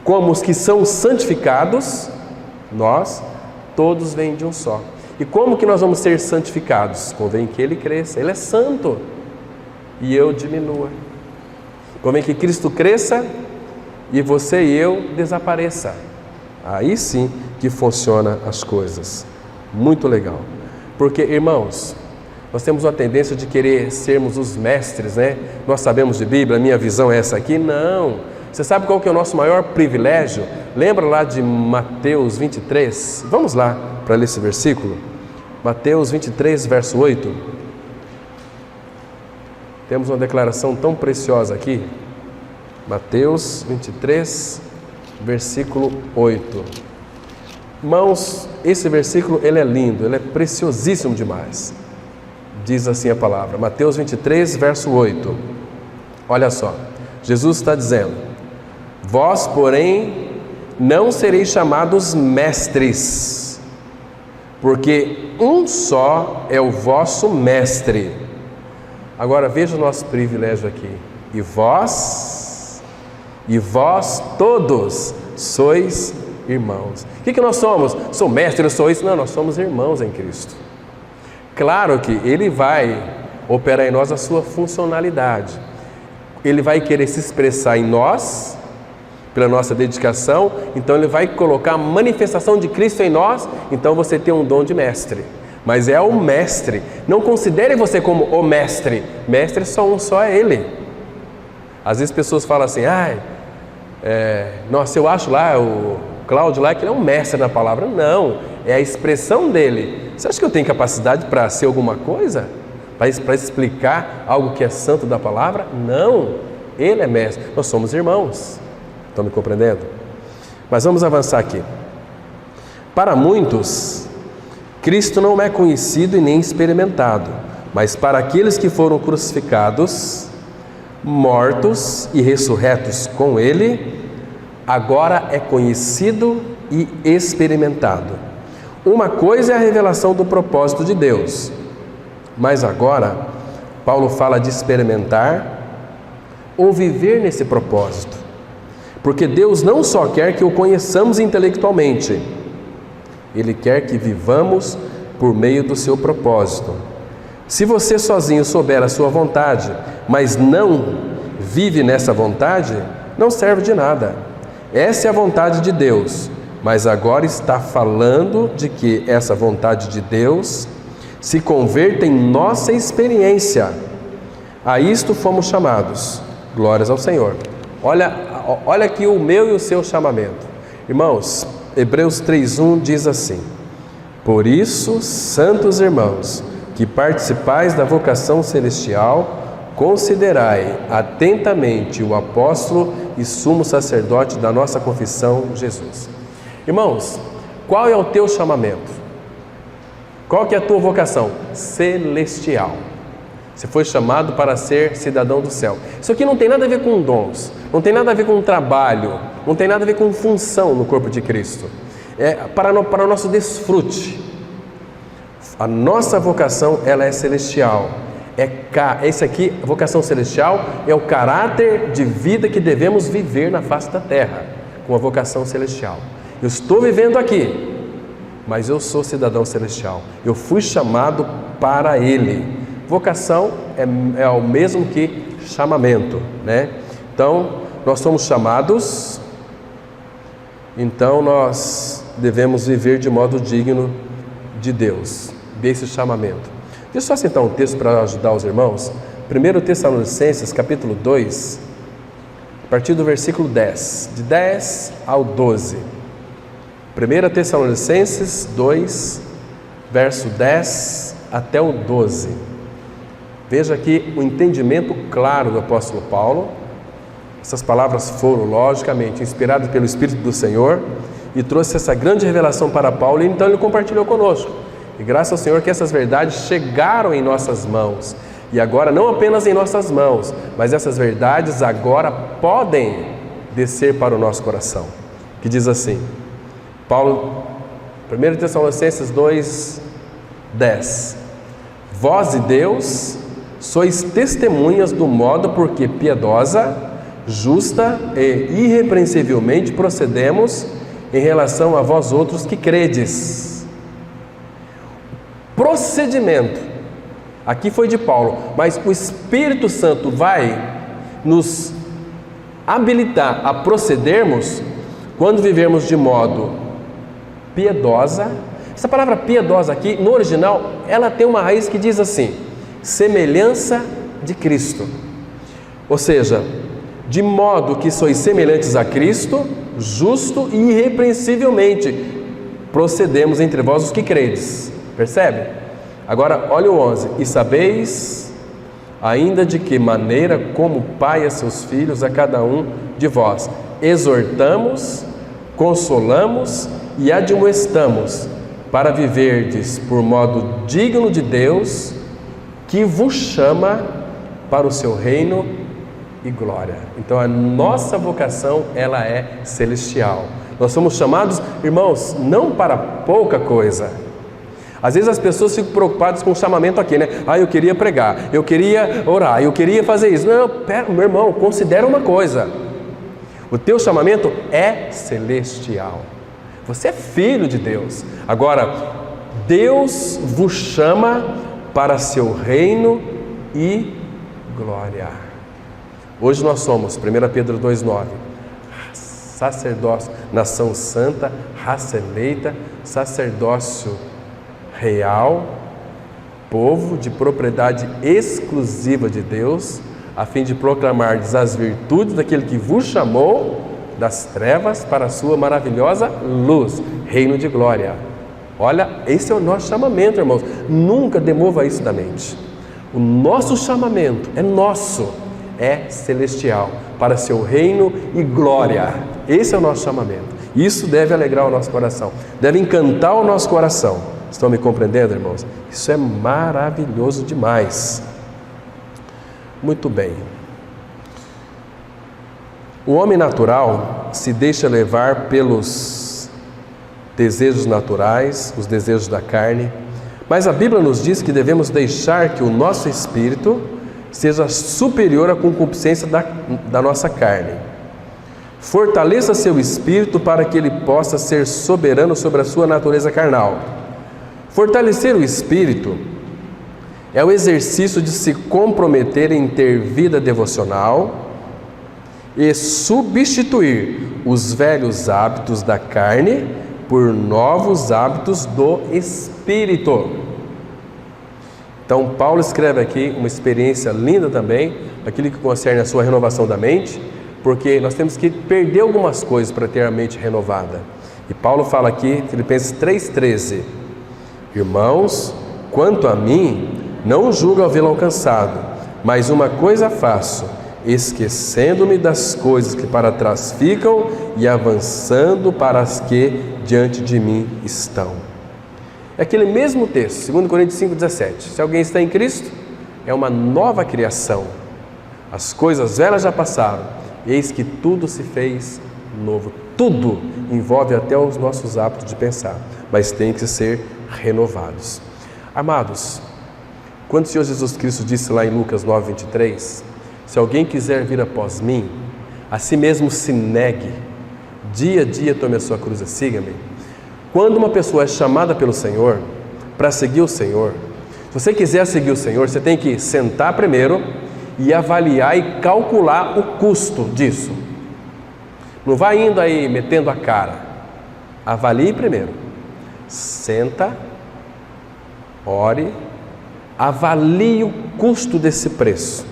como os que são santificados, nós, todos vêm de um só. E como que nós vamos ser santificados? Convém que Ele cresça, Ele é santo, e eu diminua. Convém que Cristo cresça, e você e eu desapareça. Aí sim que funciona as coisas. Muito legal. Porque, irmãos, nós temos uma tendência de querer sermos os mestres, né? Nós sabemos de Bíblia, a minha visão é essa aqui. Não. Você sabe qual que é o nosso maior privilégio? Lembra lá de Mateus 23? Vamos lá para ler esse versículo. Mateus 23, verso 8. Temos uma declaração tão preciosa aqui. Mateus 23, versículo 8. Irmãos, esse versículo ele é lindo, ele é preciosíssimo demais. Diz assim a palavra, Mateus 23, verso 8. Olha só, Jesus está dizendo, vós, porém, não sereis chamados mestres, porque um só é o vosso mestre. Agora veja o nosso privilégio aqui. E vós todos sois irmãos. O que nós somos? Sou mestre, eu sou isso? Não, nós somos irmãos em Cristo. Claro que Ele vai operar em nós a sua funcionalidade. Ele vai querer se expressar em nós, pela nossa dedicação, então Ele vai colocar a manifestação de Cristo em nós, então você tem um dom de mestre. Mas é o mestre. Não considere você como o mestre. Mestre só é Ele. Às vezes pessoas falam assim, nossa, eu acho lá, o Cláudio lá, que ele é um mestre na palavra. Não, é a expressão dele. Você acha que eu tenho capacidade para ser alguma coisa? Para explicar algo que é santo da palavra? Não, ele é mestre. Nós somos irmãos. Estão me compreendendo? Mas vamos avançar aqui. Para muitos, Cristo não é conhecido e nem experimentado, mas para aqueles que foram crucificados, mortos e ressurretos com Ele, agora é conhecido e experimentado. Uma coisa é a revelação do propósito de Deus, mas agora Paulo fala de experimentar ou viver nesse propósito, porque Deus não só quer que o conheçamos intelectualmente, Ele quer que vivamos por meio do seu propósito. Se você sozinho souber a sua vontade, mas não vive nessa vontade, não serve de nada. Essa é a vontade de Deus, mas agora está falando de que essa vontade de Deus se converta em nossa experiência. A isto fomos chamados. Glórias ao Senhor. Olha aqui o meu e o seu chamamento. Irmãos, Hebreus 3:1 diz assim: por isso, santos irmãos, que participais da vocação celestial, considerai atentamente o apóstolo e sumo sacerdote da nossa confissão, Jesus. Irmãos, qual é o teu chamamento? Qual que é a tua vocação? Celestial. Você foi chamado para ser cidadão do céu. Isso aqui não tem nada a ver com dons, não tem nada a ver com trabalho, não tem nada a ver com função no corpo de Cristo. É para o nosso desfrute. A nossa vocação, ela é celestial. Esse aqui, a vocação celestial, é o caráter de vida que devemos viver na face da terra, com a vocação celestial. Eu estou vivendo aqui, mas eu sou cidadão celestial. Eu fui chamado para Ele. Vocação é o mesmo que chamamento, né? Então, nós somos chamados, então nós devemos viver de modo digno de Deus, desse chamamento. Deixa eu só citar um texto para ajudar os irmãos. 1 Tessalonicenses, capítulo 2, a partir do versículo 10, de 10 ao 12. 1 Tessalonicenses 2, verso 10 até o 12. Veja aqui o entendimento claro do apóstolo Paulo. Essas palavras foram, logicamente, inspiradas pelo Espírito do Senhor e trouxe essa grande revelação para Paulo, e então ele compartilhou conosco. E graças ao Senhor que essas verdades chegaram em nossas mãos. E agora não apenas em nossas mãos, mas essas verdades agora podem descer para o nosso coração. Que diz assim, Paulo, 1 Tessalonicenses 2, 10. Vós e Deus sois testemunhas do modo por que piedosa, justa e irrepreensivelmente procedemos em relação a vós outros que credes. Procedimento, aqui foi de Paulo, mas o Espírito Santo vai nos habilitar a procedermos quando vivermos de modo piedosa. Essa palavra piedosa aqui, no original, ela tem uma raiz que diz assim, semelhança de Cristo. Ou seja, de modo que sois semelhantes a Cristo, justo e irrepreensivelmente procedemos entre vós os que credes. Percebe? Agora, olha o 11. E sabeis ainda de que maneira, como o Pai a seus filhos, a cada um de vós, exortamos, consolamos e admoestamos, para viverdes por modo digno de Deus, que vos chama para o seu reino e glória. Então a nossa vocação, ela é celestial. Nós somos chamados, irmãos, não para pouca coisa. Às vezes as pessoas ficam preocupadas com o chamamento aqui, né? Eu queria pregar, eu queria orar, eu queria fazer isso. Não, pera, meu irmão, considera uma coisa. O teu chamamento é celestial. Você é filho de Deus. Agora, Deus vos chama para seu reino e glória. Hoje nós somos, 1 Pedro 2,9, sacerdócio, nação santa, raça eleita, sacerdócio real, povo de propriedade exclusiva de Deus, a fim de proclamar as virtudes daquele que vos chamou das trevas para a sua maravilhosa luz, reino de glória. Olha, esse é o nosso chamamento, irmãos. Nunca demova isso da mente. O nosso chamamento é nosso, é celestial, para seu reino e glória. Esse é o nosso chamamento. Isso deve alegrar o nosso coração, deve encantar o nosso coração. Estão me compreendendo, irmãos? Isso é maravilhoso demais. Muito bem. O homem natural se deixa levar pelos desejos naturais, os desejos da carne, mas a Bíblia nos diz que devemos deixar que o nosso espírito seja superior à concupiscência da nossa carne. Fortaleça seu espírito para que ele possa ser soberano sobre a sua natureza carnal. Fortalecer o espírito é o exercício de se comprometer em ter vida devocional e substituir os velhos hábitos da carne por novos hábitos do Espírito. Então, Paulo escreve aqui uma experiência linda também, aquilo que concerne a sua renovação da mente, porque nós temos que perder algumas coisas para ter a mente renovada. E Paulo fala aqui, Filipenses 3,13: Irmãos, quanto a mim, não julgo havê-lo alcançado, mas uma coisa faço, esquecendo-me das coisas que para trás ficam e avançando para as que diante de mim estão. É aquele mesmo texto, 2 Coríntios 5,17. Se alguém está em Cristo, é uma nova criação. As coisas velhas já passaram, eis que tudo se fez novo. Tudo envolve até os nossos hábitos de pensar, mas tem que ser renovados. Amados, quando o Senhor Jesus Cristo disse lá em Lucas 9,23, se alguém quiser vir após mim, a si mesmo se negue, dia a dia tome a sua cruz e siga-me. Quando uma pessoa é chamada pelo Senhor para seguir o Senhor, se você quiser seguir o Senhor, você tem que sentar primeiro e avaliar e calcular o custo disso. Não vai indo aí metendo a cara. Avalie primeiro. Senta, ore, avalie o custo desse preço.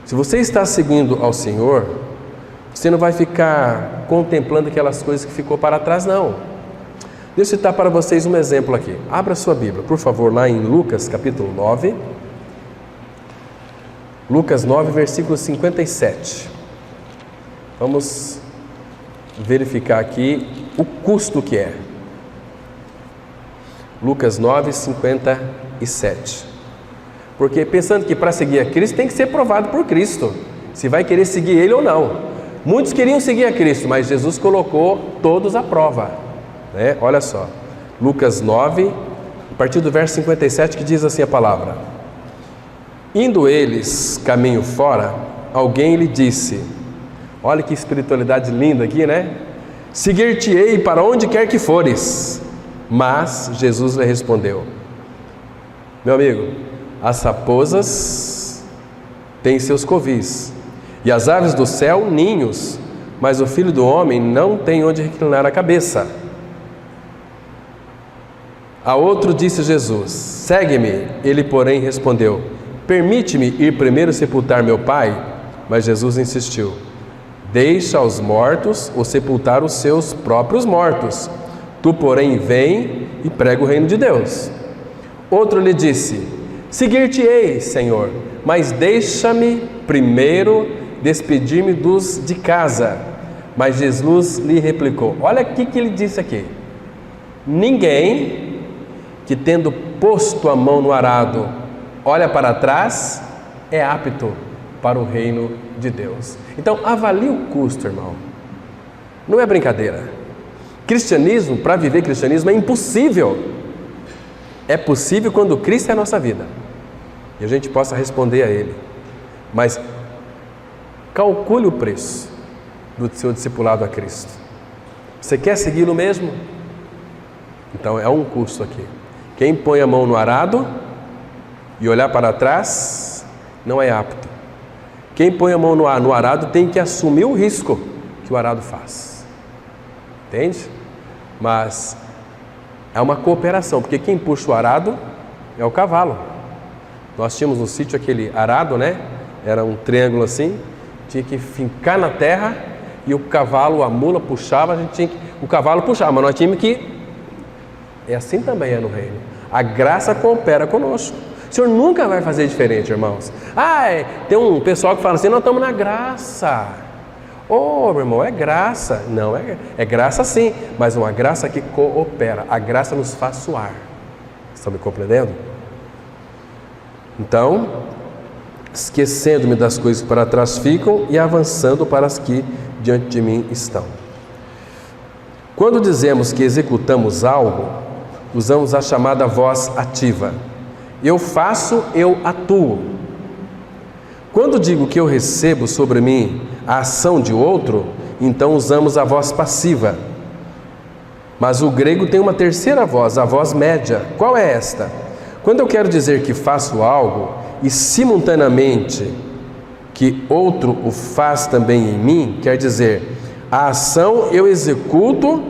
Se você está seguindo ao Senhor, você não vai ficar contemplando aquelas coisas que ficou para trás, não. Deixa eu citar para vocês um exemplo aqui. Abra sua Bíblia, por favor, lá em Lucas capítulo 9. Lucas 9, versículo 57. Vamos verificar aqui o custo que é. Lucas 9, 57. Porque pensando que para seguir a Cristo tem que ser provado por Cristo, se vai querer seguir Ele ou não. Muitos queriam seguir a Cristo, mas Jesus colocou todos à prova, né? Olha só, Lucas 9, a partir do verso 57, que diz assim a palavra: Indo eles caminho fora, alguém lhe disse, olha que espiritualidade linda aqui, né? Seguir-te-ei para onde quer que fores. Mas Jesus lhe respondeu: Meu amigo, as raposas têm seus covis, e as aves do céu ninhos, mas o Filho do Homem não tem onde reclinar a cabeça. A outro disse Jesus: Segue-me. Ele, porém, respondeu: Permite-me ir primeiro sepultar meu pai. Mas Jesus insistiu: Deixa aos mortos ou sepultar os seus próprios mortos. Tu, porém, vem e prega o reino de Deus. Outro lhe disse: Seguir-te-ei, Senhor, mas deixa-me primeiro despedir-me dos de casa. Mas Jesus lhe replicou: olha o que ele disse aqui: Ninguém que, tendo posto a mão no arado, olha para trás, é apto para o reino de Deus. Então, avalie o custo, irmão. Não é brincadeira. Cristianismo, para viver cristianismo, é impossível. É possível quando Cristo é a nossa vida e a gente possa responder a Ele. Mas calcule o preço do seu discipulado a Cristo. Você quer segui-lo mesmo? Então é um custo aqui. Quem põe a mão no arado e olhar para trás não é apto. Quem põe a mão no arado tem que assumir o risco que o arado faz. Entende? Mas é uma cooperação, porque quem puxa o arado é o cavalo. Nós tínhamos no sítio aquele arado, né? Era um triângulo assim, tinha que fincar na terra e o cavalo, a mula puxava, o cavalo puxava, mas nós tínhamos que... É assim também é no reino. A graça coopera conosco. O Senhor nunca vai fazer diferente, irmãos. Tem um pessoal que fala assim, nós estamos na graça. Meu irmão, é graça. Não, é graça sim, mas uma graça que coopera. A graça nos faz suar. Estão me compreendendo? Então, esquecendo-me das coisas que para trás ficam e avançando para as que diante de mim estão. Quando dizemos que executamos algo, usamos a chamada voz ativa. Eu faço, eu atuo. Quando digo que eu recebo sobre mim a ação de outro, então usamos a voz passiva. Mas o grego tem uma terceira voz, a voz média. Qual é esta? Quando eu quero dizer que faço algo e simultaneamente que outro o faz também em mim, quer dizer, a ação eu executo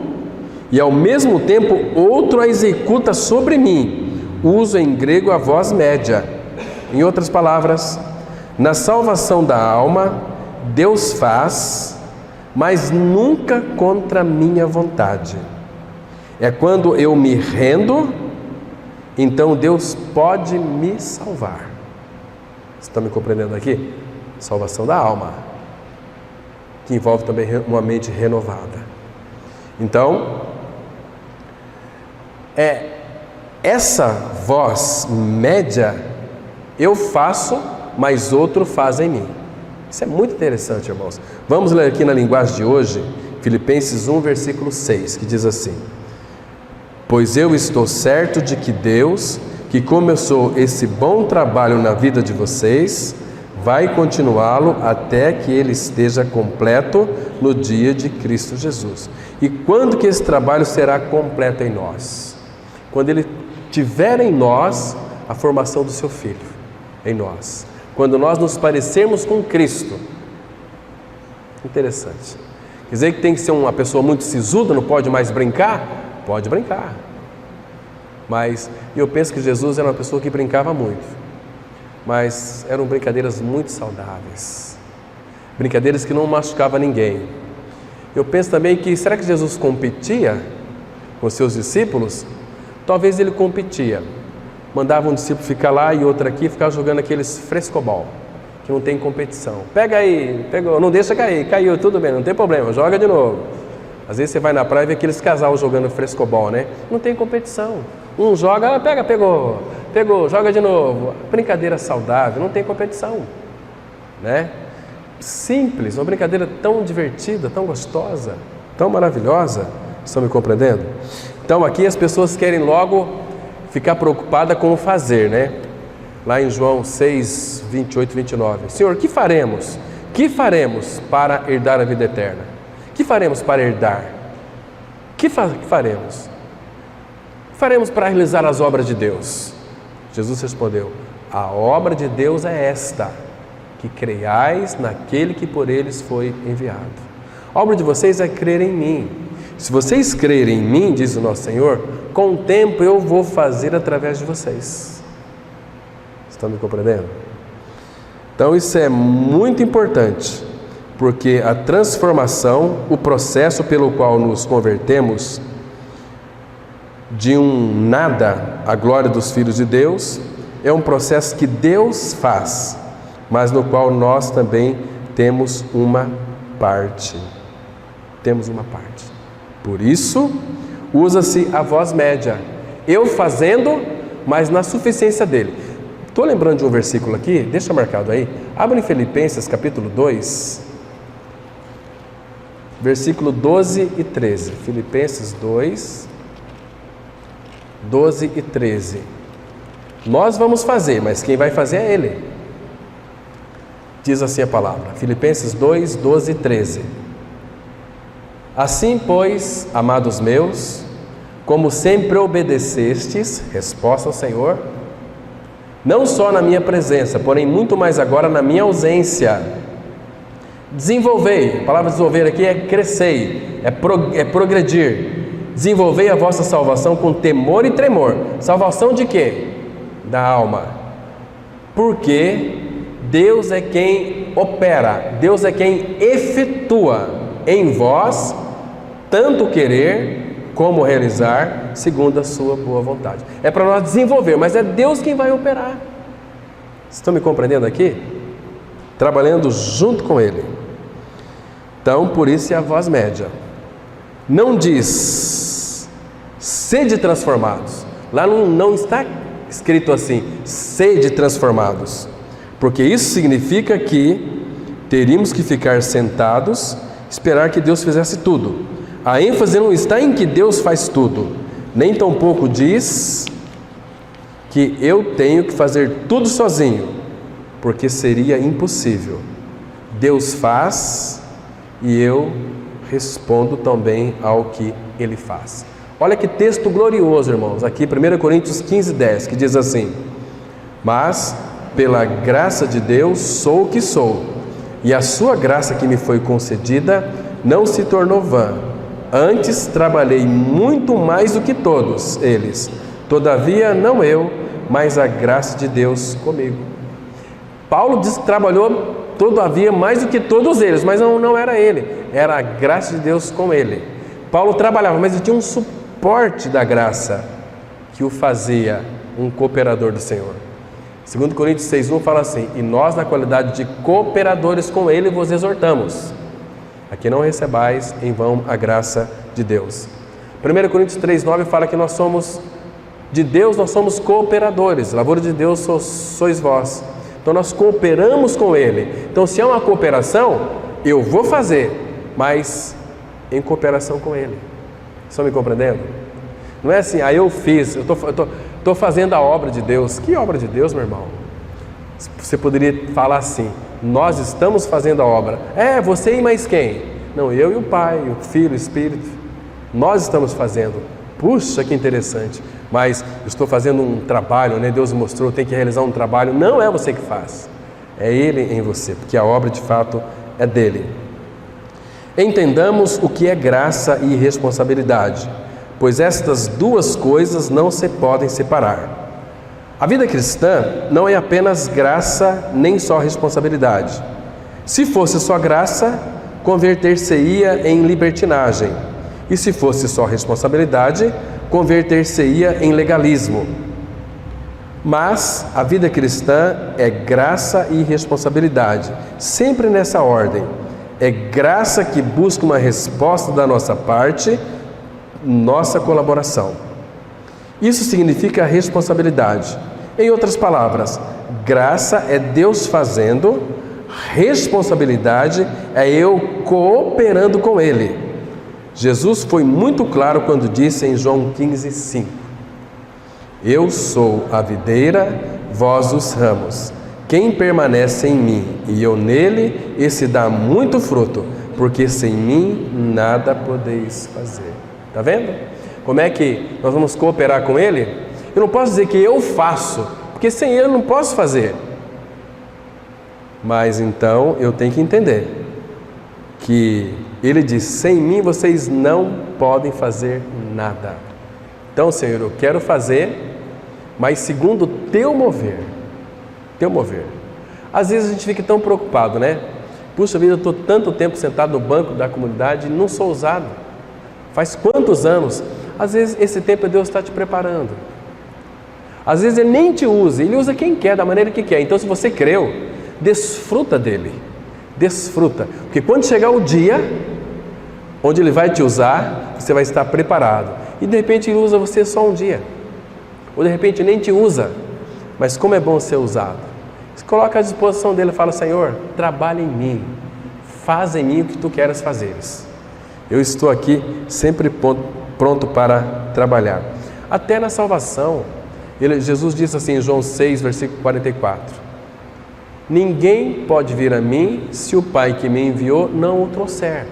e ao mesmo tempo outro a executa sobre mim. Uso em grego a voz média. Em outras palavras, na salvação da alma, Deus faz, mas nunca contra minha vontade. É quando eu me rendo, então Deus pode me salvar. Você está me compreendendo aqui? Salvação da alma, que envolve também uma mente renovada. Então, essa voz média, eu faço, mas outro faz em mim. Isso é muito interessante, irmãos. Vamos ler aqui na linguagem de hoje, Filipenses 1, versículo 6, que diz assim: pois eu estou certo de que Deus, que começou esse bom trabalho na vida de vocês, vai continuá-lo até que ele esteja completo no dia de Cristo Jesus. E quando que esse trabalho será completo em nós? Quando ele tiver em nós a formação do seu Filho, em nós. Quando nós nos parecermos com Cristo. Interessante. Quer dizer que tem que ser uma pessoa muito sisuda, não pode mais brincar? Pode brincar. Mas eu penso que Jesus era uma pessoa que brincava muito. Mas eram brincadeiras muito saudáveis. Brincadeiras que não machucavam ninguém. Eu penso também que, será que Jesus competia com seus discípulos? Talvez ele competia. Mandava um discípulo ficar lá e outro aqui ficar jogando aqueles frescobol, que não tem competição. Pega aí, pegou, não deixa cair, caiu, tudo bem, não tem problema, joga de novo. Às vezes você vai na praia e vê aqueles casal jogando frescobol, né? Não tem competição. Um joga, pega, pegou, joga de novo. Brincadeira saudável, não tem competição, né? Simples, uma brincadeira tão divertida, tão gostosa, tão maravilhosa. Estão me compreendendo? Então aqui as pessoas querem logo ficar preocupadas com o fazer, né? Lá em João 6, 28 e 29. Senhor, que faremos? Que faremos para herdar a vida eterna? Que faremos para herdar? Que faremos? Faremos para realizar as obras de Deus. Jesus respondeu: a obra de Deus é esta, que creiais naquele que por eles foi enviado. A obra de vocês é crer em mim. Se vocês crerem em mim, diz o nosso Senhor, com o tempo eu vou fazer através de vocês. Estão me compreendendo? Então isso é muito importante, porque a transformação, o processo pelo qual nos convertemos de um nada à glória dos filhos de Deus, é um processo que Deus faz, mas no qual nós também temos uma parte. Temos uma parte. Por isso, usa-se a voz média. Eu fazendo, mas na suficiência dele. Estou lembrando de um versículo aqui, deixa marcado aí. Abra em Filipenses capítulo 2, versículo 12 e 13. Filipenses 2, 12 e 13. Nós vamos fazer, mas quem vai fazer é Ele. Diz assim a palavra. Filipenses 2, 12 e 13. Assim, pois, amados meus, como sempre obedecestes, resposta ao Senhor, não só na minha presença, porém muito mais agora na minha ausência. Desenvolvei, a palavra desenvolver aqui é crescei, é progredir. Desenvolvei a vossa salvação com temor e tremor. Salvação de quê? Da alma. Porque Deus é quem opera, Deus é quem efetua em vós tanto querer como realizar segundo a sua boa vontade. É para nós desenvolver, mas é Deus quem vai operar. Vocês estão me compreendendo aqui? Trabalhando junto com Ele. Então, por isso é a voz média. Não diz, sede transformados. Lá não está escrito assim, sede transformados. Porque isso significa que teríamos que ficar sentados, esperar que Deus fizesse tudo. A ênfase não está em que Deus faz tudo, nem tampouco diz que eu tenho que fazer tudo sozinho, porque seria impossível. Deus faz e eu respondo também ao que Ele faz. Olha que texto glorioso, irmãos, aqui 1 Coríntios 15:10, que diz assim: mas pela graça de Deus sou o que sou, e a sua graça que me foi concedida não se tornou vã. Antes trabalhei muito mais do que todos eles, todavia não eu, mas a graça de Deus comigo. Paulo diz que trabalhou todavia mais do que todos eles, mas não era ele, era a graça de Deus com ele. Paulo trabalhava, mas ele tinha um suporte da graça que o fazia um cooperador do Senhor. 2 Coríntios 6:1 fala assim: e nós, na qualidade de cooperadores com Ele, vos exortamos, a que não recebais em vão a graça de Deus. 1 Coríntios 3:9 fala que nós somos de Deus, nós somos cooperadores, lavoura de Deus sois vós. Então nós cooperamos com Ele. Então, se é uma cooperação, eu vou fazer, mas em cooperação com Ele. Estão me compreendendo? Não é assim, eu fiz, eu estou fazendo a obra de Deus. Que obra de Deus, meu irmão? Você poderia falar assim: nós estamos fazendo a obra. Você e mais quem? Não, eu e o Pai, o Filho, o Espírito. Nós estamos fazendo. Puxa, que interessante. Mas eu estou fazendo um trabalho, né? Deus mostrou, tem que realizar um trabalho. Não é você que faz, é Ele em você, porque a obra de fato é dele. Entendamos o que é graça e responsabilidade, pois estas duas coisas não se podem separar. A vida cristã não é apenas graça nem só responsabilidade. Se fosse só graça, converter-se-ia em libertinagem. E se fosse só responsabilidade, converter-se-ia em legalismo. Mas a vida cristã é graça e responsabilidade, sempre nessa ordem. É graça que busca uma resposta da nossa parte, nossa colaboração. Isso significa responsabilidade. Em outras palavras, graça é Deus fazendo, responsabilidade é eu cooperando com Ele. Jesus foi muito claro quando disse em João 15:5: eu sou a videira, vós os ramos. Quem permanece em mim e eu nele, esse dá muito fruto, porque sem mim nada podeis fazer. Está vendo? Como é que nós vamos cooperar com Ele? Eu não posso dizer que eu faço, porque sem Ele eu não posso fazer. Mas então eu tenho que entender que Ele diz: sem mim vocês não podem fazer nada. Então, Senhor, eu quero fazer, mas segundo o teu mover. Teu mover. Às vezes a gente fica tão preocupado, né? Puxa vida, eu estou tanto tempo sentado no banco da comunidade e não sou usado. Faz quantos anos? Às vezes esse tempo Deus está te preparando. Às vezes Ele nem te usa, Ele usa quem quer, da maneira que quer. Então, se você creu, desfruta dele. Desfruta. Porque quando chegar o dia onde Ele vai te usar, você vai estar preparado. E de repente Ele usa você só um dia. Ou de repente nem te usa. Mas como é bom ser usado. Você coloca à disposição dele e fala: Senhor, trabalha em mim. Faz em mim o que tu queres fazeres. Eu estou aqui sempre pronto para trabalhar. Até na salvação, Jesus disse assim em João 6, versículo 44: ninguém pode vir a mim se o Pai que me enviou não o trouxer,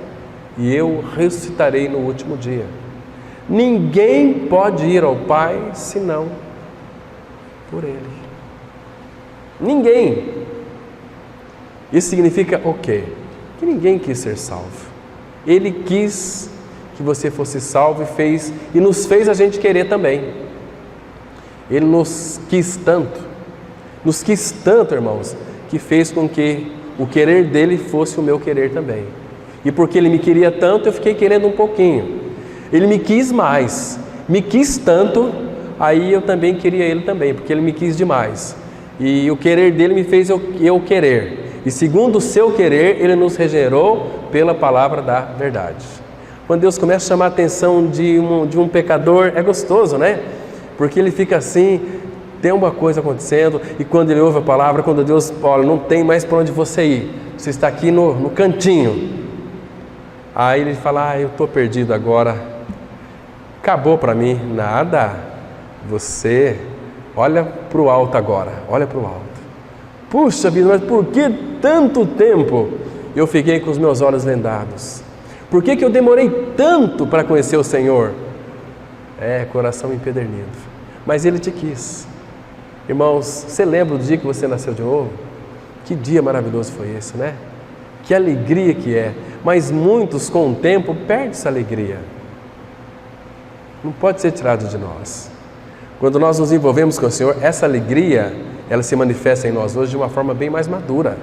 e eu ressuscitarei no último dia. Ninguém pode ir ao Pai senão por Ele. Ninguém. Isso significa o quê? Que ninguém quis ser salvo. Ele quis que você fosse salvo e nos fez a gente querer também. Ele nos quis tanto, irmãos, que fez com que o querer dele fosse o meu querer também. E porque ele me queria tanto, eu fiquei querendo um pouquinho. Ele me quis mais, me quis tanto, aí eu também queria ele também, porque ele me quis demais. E o querer dele me fez eu querer. E segundo o seu querer, ele nos regenerou pela palavra da verdade. Quando Deus começa a chamar a atenção de um pecador, é gostoso, né? Porque ele fica assim, tem uma coisa acontecendo, e quando ele ouve a palavra, quando Deus, olha, não tem mais para onde você ir, você está aqui no cantinho. Aí ele fala, eu estou perdido agora, acabou para mim. Nada, você olha para o alto agora, olha para o alto. Puxa vida, mas por que tanto tempo eu fiquei com os meus olhos vendados? Por que eu demorei tanto para conhecer o Senhor? Coração empedernido. Mas Ele te quis. Irmãos, você lembra do dia que você nasceu de novo? Que dia maravilhoso foi esse, né? Que alegria que é. Mas muitos, com o tempo, perdem essa alegria. Não pode ser tirado de nós. Quando nós nos envolvemos com o Senhor, essa alegria, ela se manifesta em nós hoje de uma forma bem mais madura.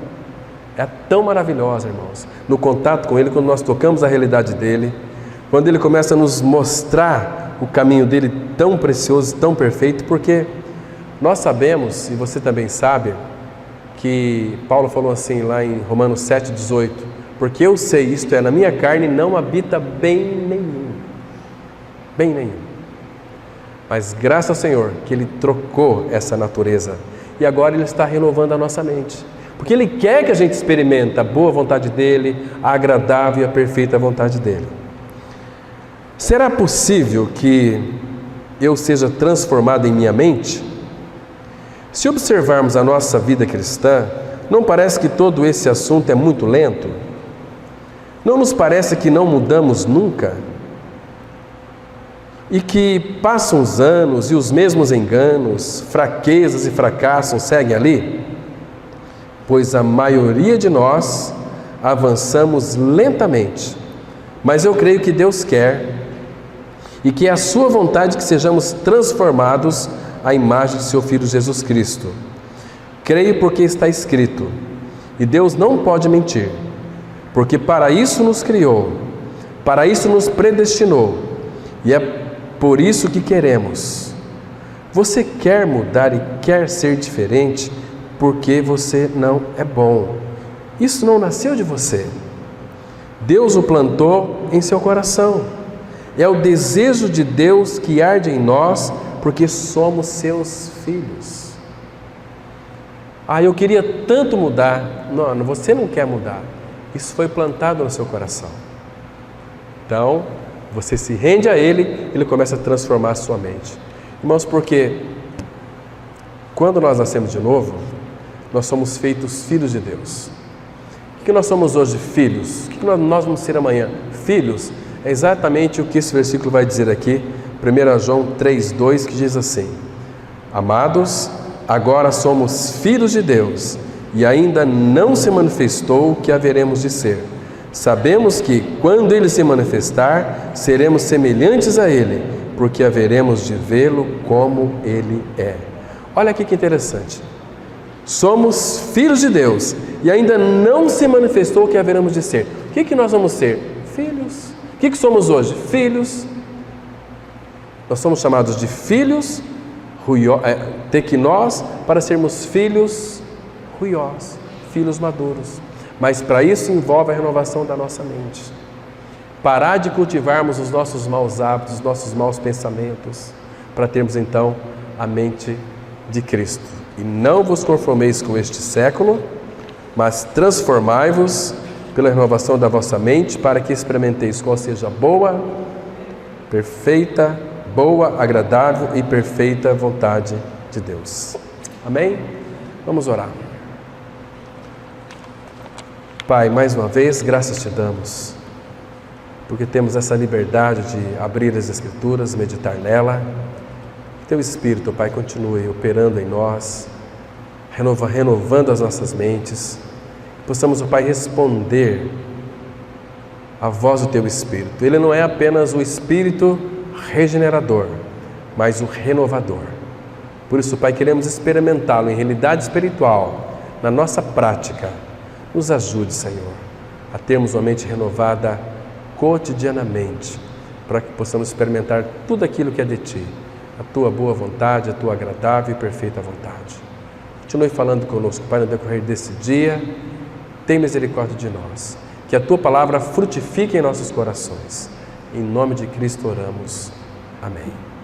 É tão maravilhosa, irmãos. No contato com Ele, quando nós tocamos a realidade dEle, quando Ele começa a nos mostrar o caminho dEle tão precioso, tão perfeito, porque nós sabemos, e você também sabe, que Paulo falou assim lá em Romanos 7,18, porque eu sei, isto é, na minha carne não habita bem nenhum. Bem nenhum. Mas graças ao Senhor que Ele trocou essa natureza e agora Ele está renovando a nossa mente. Porque Ele quer que a gente experimente a boa vontade dEle, a agradável e a perfeita vontade dEle. Será possível que eu seja transformado em minha mente? Se observarmos a nossa vida cristã, não parece que todo esse assunto é muito lento? Não nos parece que não mudamos nunca? E que passam os anos e os mesmos enganos, fraquezas e fracassos seguem ali? Pois a maioria de nós avançamos lentamente, mas eu creio que Deus quer e que é a sua vontade que sejamos transformados à imagem de seu Filho Jesus Cristo. Creio porque está escrito, e Deus não pode mentir, porque para isso nos criou, para isso nos predestinou, e é por isso que queremos. Você quer mudar e quer ser diferente porque você não é bom. Isso não nasceu de você. Deus o plantou em seu coração. É o desejo de Deus que arde em nós porque somos seus filhos. Eu queria tanto mudar. Não, você não quer mudar. Isso foi plantado no seu coração. Então, você se rende a Ele, Ele começa a transformar a sua mente. Irmãos, porque quando nós nascemos de novo, nós somos feitos filhos de Deus. O que nós somos hoje? Filhos. O que nós vamos ser amanhã? Filhos. É exatamente o que esse versículo vai dizer aqui, 1 João 3,2, que diz assim: Amados, agora somos filhos de Deus, e ainda não se manifestou o que haveremos de ser. Sabemos que, quando Ele se manifestar, seremos semelhantes a Ele, porque haveremos de vê-lo como Ele é. Olha aqui que interessante. Somos filhos de Deus, e ainda não se manifestou o que haveremos de ser. O que nós vamos ser? Filhos. O que somos hoje? Filhos. Nós somos chamados de filhos, tequinós, para sermos filhos ruiós, filhos maduros. Mas para isso envolve a renovação da nossa mente. Parar de cultivarmos os nossos maus hábitos, os nossos maus pensamentos, para termos então a mente de Cristo. E não vos conformeis com este século, mas transformai-vos pela renovação da vossa mente, para que experimenteis qual seja a boa, agradável e perfeita vontade de Deus. Amém? Vamos orar. Pai, mais uma vez, graças te damos, porque temos essa liberdade de abrir as Escrituras, meditar nela. Teu Espírito, Pai, continue operando em nós, renovando as nossas mentes, possamos, ó Pai, responder à voz do Teu Espírito. Ele não é apenas o Espírito regenerador, mas o renovador. Por isso, Pai, queremos experimentá-lo em realidade espiritual, na nossa prática. Nos ajude, Senhor, a termos uma mente renovada cotidianamente, para que possamos experimentar tudo aquilo que é de Ti, a Tua boa vontade, a Tua agradável e perfeita vontade. Continue falando conosco, Pai, no decorrer desse dia. Tem misericórdia de nós. Que a Tua palavra frutifique em nossos corações. Em nome de Cristo oramos. Amém.